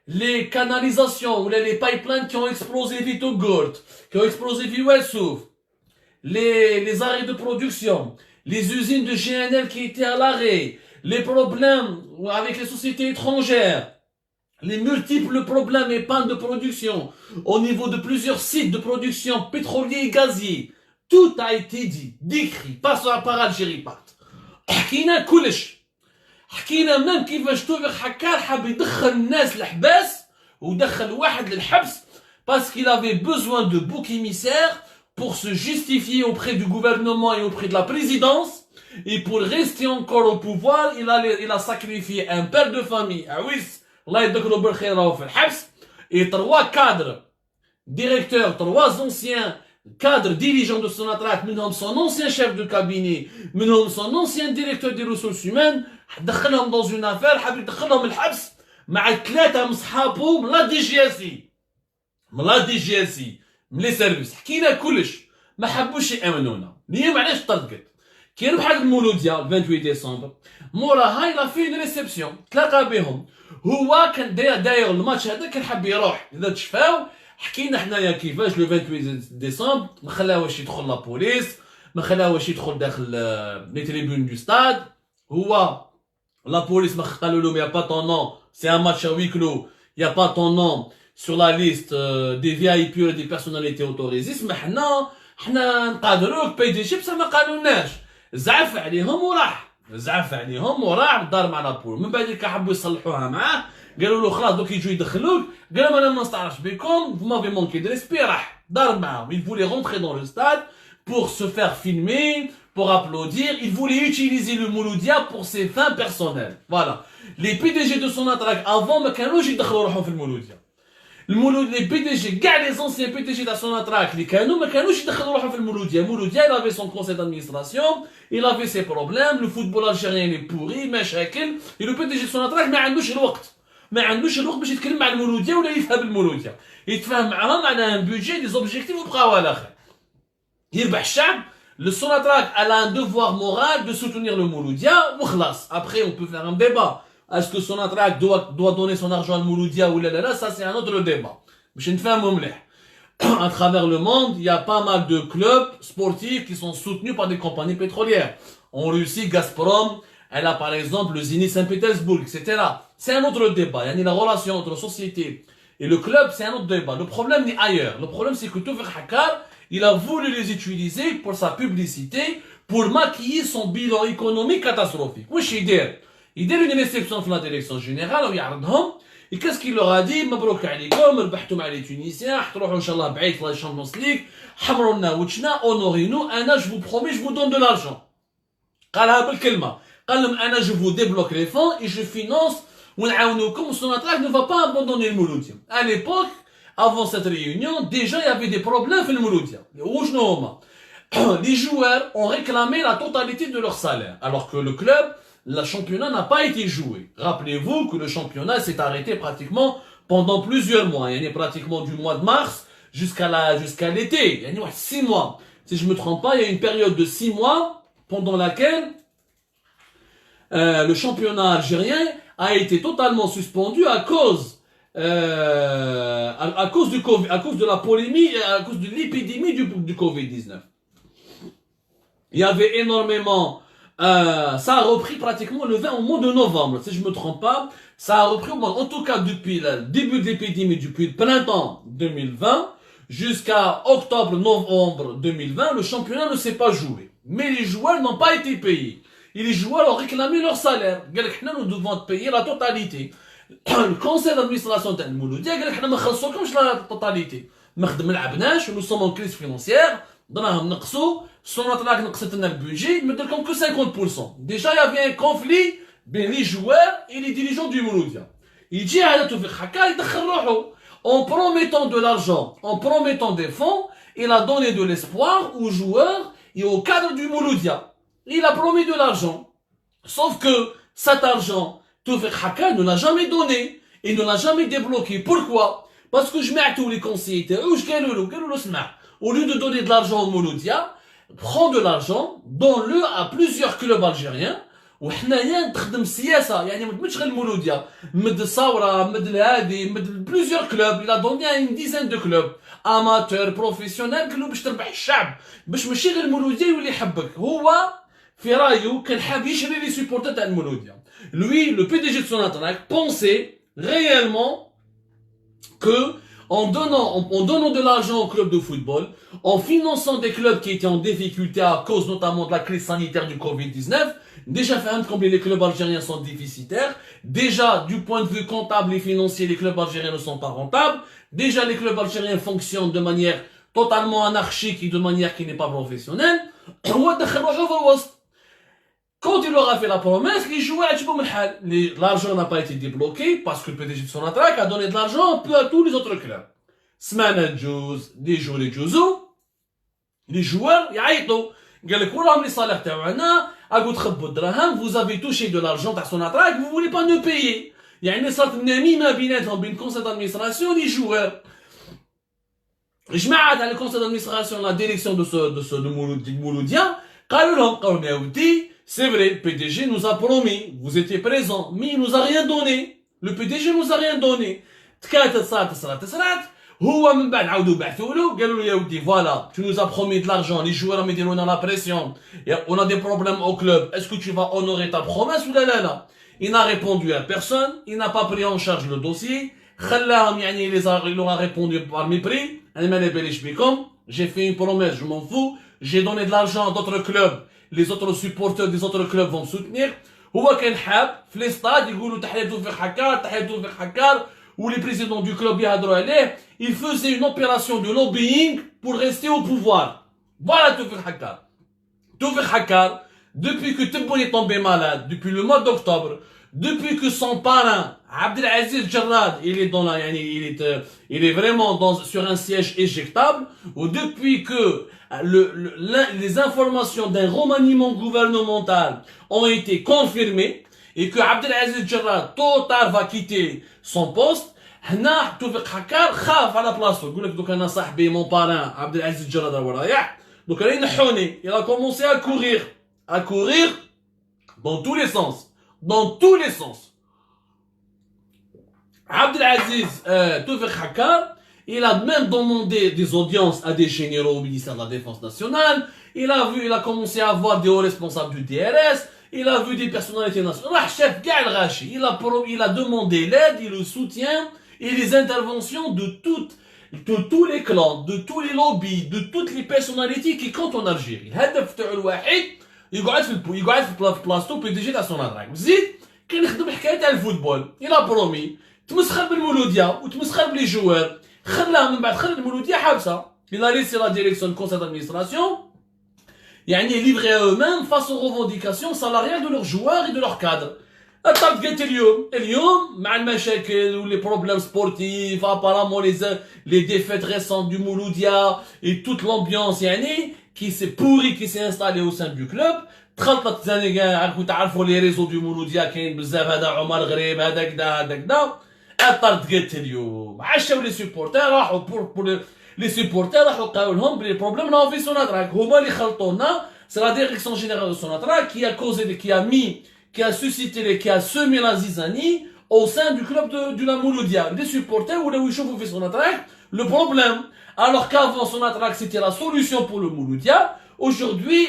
Les canalisations ou les pipelines qui ont explosé vite au Gourt, qui ont explosé vite au Souf, les arrêts de production, les usines de GNL qui étaient à l'arrêt, les problèmes avec les sociétés étrangères, les multiples problèmes et pannes de production au niveau de plusieurs sites de production pétroliers et gaziers, tout a été dit, décrit, par Algérie part. حكينا كلش. حكينا même كيفاش توفيق حكار حاب يدخل الناس للحباس ودخل واحد للحبس parce qu'il avait besoin de boucs émissaires pour se justifier auprès du gouvernement et auprès de la présidence et pour rester encore au pouvoir il a sacrifié un père de famille عويس الله يذكره بالخير راهو في الحبس et 3 cadres directeurs 3 anciens cadre dirigeant de Sonatrach, son ancien chef de cabinet, son ancien directeur des ressources humaines, دخلهم dans une affaire, حاب يدخلهم الحبس مع 3 مصحابه من لا دي جي اس اي. من لا دي جي اس اي، من لي سيرفيس، حكينا كلش، ما حبوش يامنونا. اليوم علاش طردقت؟ كي ربح هاد المولوديا 28 ديسمبر، موراها il a fait une réception، تلاقى بهم. هو كان داير الماتش هذا كان حاب يروح، إذا تشفاو حكينا حنايا كيفاش لو 28 ديسمبر ما خلاوش يدخل لا بوليس، ما خلاوش يدخل داخل لي تريبون دو ستاد. هو لا بوليس ما قالوا لهم يا با طون نون، سي ان ماتش وي كلو، يا با طون نون sur la liste des VIP ou des personnalités autorisées. سما حنا نقادروك بي دي جي بصح ما قالولناش. زعف عليهم وراح دار مع لابول. من بعد كي حبوا يصلحوها معاه قالوا له خلاص دوك يجوا يدخلوك، قال لهم انا ما نستعرفش بكم، vous m'avez manqué de respect. راح دار معاهم. Il voulait rentrer dans le stade pour se faire filmer, pour applaudir. Il voulait utiliser le Mouloudia pour ses fins personnelles. Voilà. Les PDG de Sonatrach avant ما كانوش يدخلوا روحهم في المولوديا. les PDG, les anciens PDG de Sonatrach, les canaux, mais canaux, je suis Mouloudia. Mouloudia, il avait son conseil d'administration, il avait ses problèmes, le football algérien est pourri, مشاكل, et le PDG de Sonatrach, ما عندوش الوقت. ما عندوش الوقت باش يتكلم مع المولوديا ولا يفهم المولوديا. يتفاهم معاهم على un budget, des objectifs وبقاو على الاخر. يربح الشعب. Le Sonatrach a un devoir moral de soutenir le Mouloudia, وخلاص. Après, on peut faire un débat. Est-ce que Sonatrach doit donner son argent à Mouloudia ou là, ça c'est un autre débat. À travers le monde, il y a pas mal de clubs sportifs qui sont soutenus par des compagnies pétrolières. En Russie, Gazprom, Elle a par exemple le Zénith Saint-Pétersbourg, etc. C'est un autre débat. Il y a la relation entre la société et le club, c'est un autre débat. Le problème n'est ailleurs. Le problème, c'est que Tawfiq Hakkar, il a voulu les utiliser pour sa publicité, pour maquiller son bilan économique catastrophique. Wesh يدير une réception dans la direction générale ويعرضهم. Et qu'est-ce qu'il leur a dit? مبروك عليكم ربحتوا مع les Tunisiens, حتروحوا ان شاء الله بعيد في la Champions League, حمروا لنا وجهنا, honorez-nous, انا je vous promets, je vous donne de l'argent. قالها بالكلمه. قال لهم انا je vous débloque les fonds et je finance ونعاونوكم وسوناتراك ne va pas abandonner le Mouloudia. À l'époque, avant cette réunion, déjà il y avait des problèmes في المولوديا. وشنو هما؟ Les joueurs ont réclamé la totalité de leur salaire, alors que le club, le championnat n'a pas été joué. Rappelez-vous que le championnat s'est arrêté pratiquement pendant plusieurs mois. Il y a pratiquement du mois de mars jusqu'à l'été. Il y a 6 mois. Si je me trompe pas, il y a une période de 6 mois pendant laquelle le championnat algérien a été totalement suspendu à cause du COVID, à cause de la polémique, à cause de l'épidémie du Covid-19. Il y avait énormément, ça a repris pratiquement au mois de novembre, si je ne me trompe pas, ça a repris en tout cas depuis le début de l'épidémie, depuis le printemps 2020, jusqu'à octobre-novembre 2020, le championnat ne s'est pas joué. Mais les joueurs n'ont pas été payés. Et les joueurs ont réclamé leur salaire. Nous devons payer la totalité. Le conseil d'administration de Mouloudia, nous ne la totalité. Nous sommes en crise financière. دراهم نقصوا سوناتراك نقصت لنا البودجي مديركم que 50%. Déjà il y avait un conflit بين les joueurs et les dirigeants du Mouloudia. يجي على توفيق حكار يدخل روحه en promettant de l'argent, en promettant des fonds, il a donné de l'espoir aux joueurs et au cadre du Mouloudia. Il a promis de l'argent. Sauf que cet argent, Tawfiq Hakkar ne l'a jamais donné et ne l'a jamais débloqué. Pourquoi? Parce que je mets tous les conseillers, au lieu de donner de l'argent au Mouloudia, prends de l'argent, donne-le à plusieurs clubs algériens. وحنايا نخدم السياسه يعني ما تمدش غير المولوديا مد الثوره مد الهادي مد plusieurs clubs. Il a donné à une dizaine de clubs amateurs professionnels كانوا باش تربح الشعب باش ماشي غير المولوديا يولي يحبك. هو في رايو كان حاب يشري لي سيبورتر تاع المولوديا. Lui, le PDG de Sonatrach, pensait réellement que en donnant de l'argent aux clubs de football, en finançant des clubs qui étaient en difficulté à cause notamment de la crise sanitaire du Covid-19, déjà, combien les clubs algériens sont déficitaires. Déjà, du point de vue comptable et financier, les clubs algériens ne sont pas rentables. Déjà, les clubs algériens fonctionnent de manière totalement anarchique et de manière qui n'est pas professionnelle. Quand il leur a fait la promesse, les joueurs, l'argent n'a pas été débloqué parce que le PDG de Sonatrach a donné de l'argent un peu à tous les autres clubs. Smana Djouz, les joueurs, les joueurs, vous avez touché de l'argent à Sonatrach, vous ne voulez pas nous payer. Il y a une sorte de namima binatهم بين conseil d'administration et les joueurs. جماعة على le conseil d'administration, la direction de Mouloudia, قالوا لهم يا ودي c'est vrai, le PDG nous a promis, vous étiez présents, mais il nous a rien donné. Le PDG nous a rien donné. هو من بعد عاودوا بعثوا له قالوا له يا ودي voilà, tu nous as promis de l'argent, les joueurs me donnent la pression, on a des problèmes au club, est-ce que tu vas honorer ta promesse ou là? Il n'a répondu à personne, il n'a pas pris en charge le dossier, خلاهم يعني il leur a répondu par mépris, j'ai fait une promesse, je m'en fous, j'ai donné de l'argent à d'autres clubs, les autres supporters des autres clubs vont me soutenir. هو كان حاب في الاستاد يقولوا تحية توفيق حكار تحية توفيق حكار où les présidents du club يهضروا عليه, il faisait une opération de lobbying pour rester au pouvoir. Voilà Tawfiq Hakkar. Tawfiq Hakkar, depuis que Tebboune est tombé malade, depuis le mois d'octobre, depuis que son parrain, Abdelaziz Jarrad, il est vraiment sur un siège éjectable, ou depuis que les informations d'un remaniement gouvernemental ont été confirmées, et que Abdelaziz Jarrad, tôt ou tard, va quitter son poste, هنا توفيق حكار خاف على بلاصتو. يقول لك دوك انا صاحبي مون باران عبد العزيز الجراد هو رايح دوك راه ينحوني. Il a commencé à courir dans tous les sens. Abdelaziz Tawfiq Hakkar, il a même demandé des audiences à des généraux au ministère de la Défense nationale. Il a commencé à avoir des hauts responsables du DRS. il a vu des personnalités nationales, il a demandé l'aide et le soutien et les interventions de tous les clans, de tous les lobbies, de toutes les personnalités qui comptent en Algérie. الهدف تاعو الوحيد يقعد في بلاصتو بي دي جي تاع سوناتراك. زيد كان يخدم حكايه تاع الفوتبول. الى برومي تمسخر بالمولوديه وتمسخر بلي جوار. خلاهم من بعد خلى المولوديه حابسه. Il a laissé la direction de conseil d'administration يعني livrés à eux-mêmes face aux revendications salariales de leurs joueurs et de leurs cadres. الطرد قالت اليوم مع المشاكل ou les problèmes sportifs apparemment les défaites récentes du Mouloudia et toute l'ambiance يعني qui s'est pourri qui s'est installée au sein du club. تخلطت ثاني كاع تعرفوا les réseaux du Mouloudia كاين بزاف هذا عمر غريب هذا كذا هذا كذا. الطرد قالت اليوم عشاو لي سوبورتير راحوا pour les supporters راحوا قالوا لهم les problèmes là في سوناتراك هما اللي خلطونا. C'est la direction générale de Sonatrach qui a causé, qui a suscité, qui a semé la zizanie au sein du club de la Mouloudia. Les supporters, ou là où ils chauffent Sonatrach, le problème. Alors qu'avant Sonatrach c'était la solution pour le Mouloudia, aujourd'hui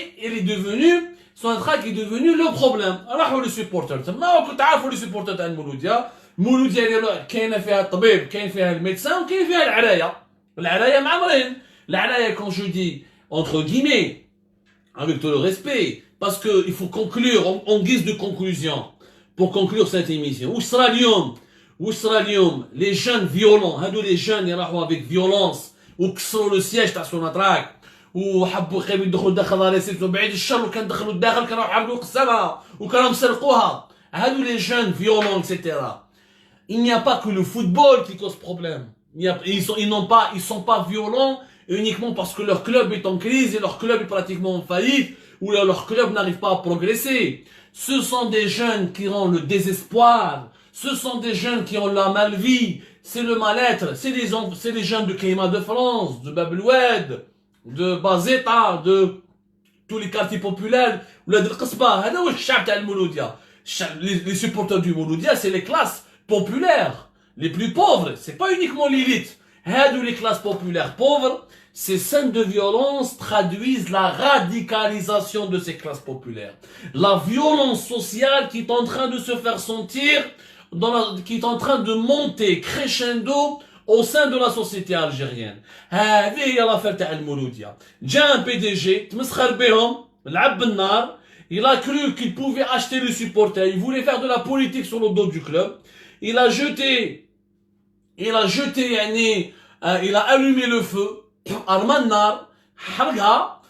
Sonatrach est devenu le problème. Alors les supporters, maintenant on تعرفوا les supporters de Mouloudia. Mouloudia كاين فيها الطبيب, كاين فيها الميدسان, وكاين فيها العراية. العراية معمرين. العراية quand je dis entre guillemets avec tout le respect, parce qu'il faut conclure en guise de conclusion, pour conclure cette émission. Australium, les jeunes violents, les jeunes ils راحوا avec violence, وكسروا le siège تاع سوناتراك, وحبوا يخليو يدخلوا داخل لا ريسيبس وبعيد الشر, وكان دخلوا الداخل كانوا يحاولوا يقسمها وكانوا مسرقوها. les jeunes violents, etc. Il n'y a pas que le football qui cause problème. Ils sont pas violents uniquement parce que leur club est en crise et leur club est pratiquement en faillite ou leur club n'arrive pas à progresser. Ce sont des jeunes qui ont le désespoir, ce sont des jeunes qui ont la malvie, c'est le mal-être, c'est les jeunes de Climat de France, de Bab el Oued, de Bazeta, de tous les quartiers populaires, les supporters du Mouloudia, c'est les classes populaires, les plus pauvres, c'est pas uniquement l'élite. Les classes populaires pauvres, ces scènes de violence traduisent la radicalisation de ces classes populaires. La violence sociale qui est en train de se faire sentir, qui est en train de monter crescendo au sein de la société algérienne. هذه هي l'affaire تاع المولوديا. جاء un PDG تمسخر بهم, لعب بالنار. Il a cru qu'il pouvait acheter les supporters. Il voulait faire de la politique sur le dos du club. Il a allumé le feu. أرمى النار حرقها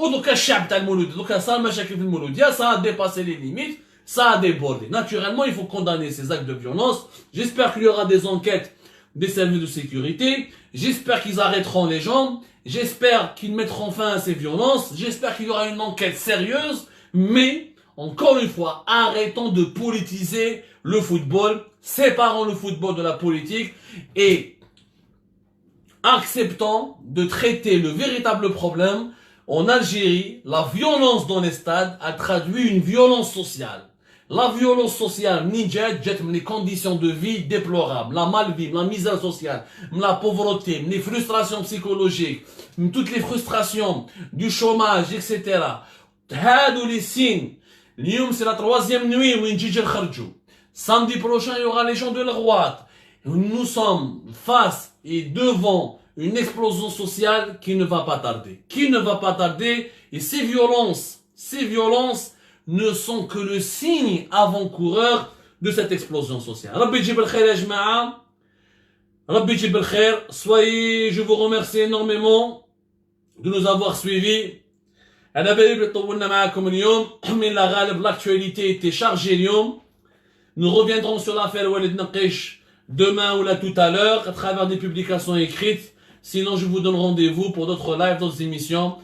ودوكا الشعب تاع المولودية دوكا صار مشاكل في المولودية, ça a dépassé les limites, ça a débordé. Naturellement, il faut condamner ces actes de violence. J'espère qu'il y aura des enquêtes des services de sécurité. J'espère qu'ils arrêteront les gens. J'espère qu'ils mettront fin à ces violences. J'espère qu'il y aura une enquête sérieuse. Mais, encore une fois, arrêtons de politiser le football. Séparons le football de la politique et acceptant de traiter le véritable problème. En Algérie, la violence dans les stades a traduit une violence sociale. La violence sociale, les conditions de vie déplorables, la malvie, la misère sociale, la pauvreté, les frustrations psychologiques, toutes les frustrations du chômage, etc. Les signes. C'est la 3e nuit où samedi prochain, il y aura les gens de la droite. Nous sommes face et devant une explosion sociale qui ne va pas tarder. Et ces violences ne sont que le signe avant-coureur de cette explosion sociale. Rabbi Jib al-Khair ya jama'a. Rabbi Jib al-Khair. Je vous remercie énormément de nous avoir suivis. L'actualité était chargée اليوم. Nous reviendrons sur l'affaire Walid Naqish demain ou là tout à l'heure à travers des publications écrites. Sinon, je vous donne rendez-vous pour d'autres lives, d'autres émissions.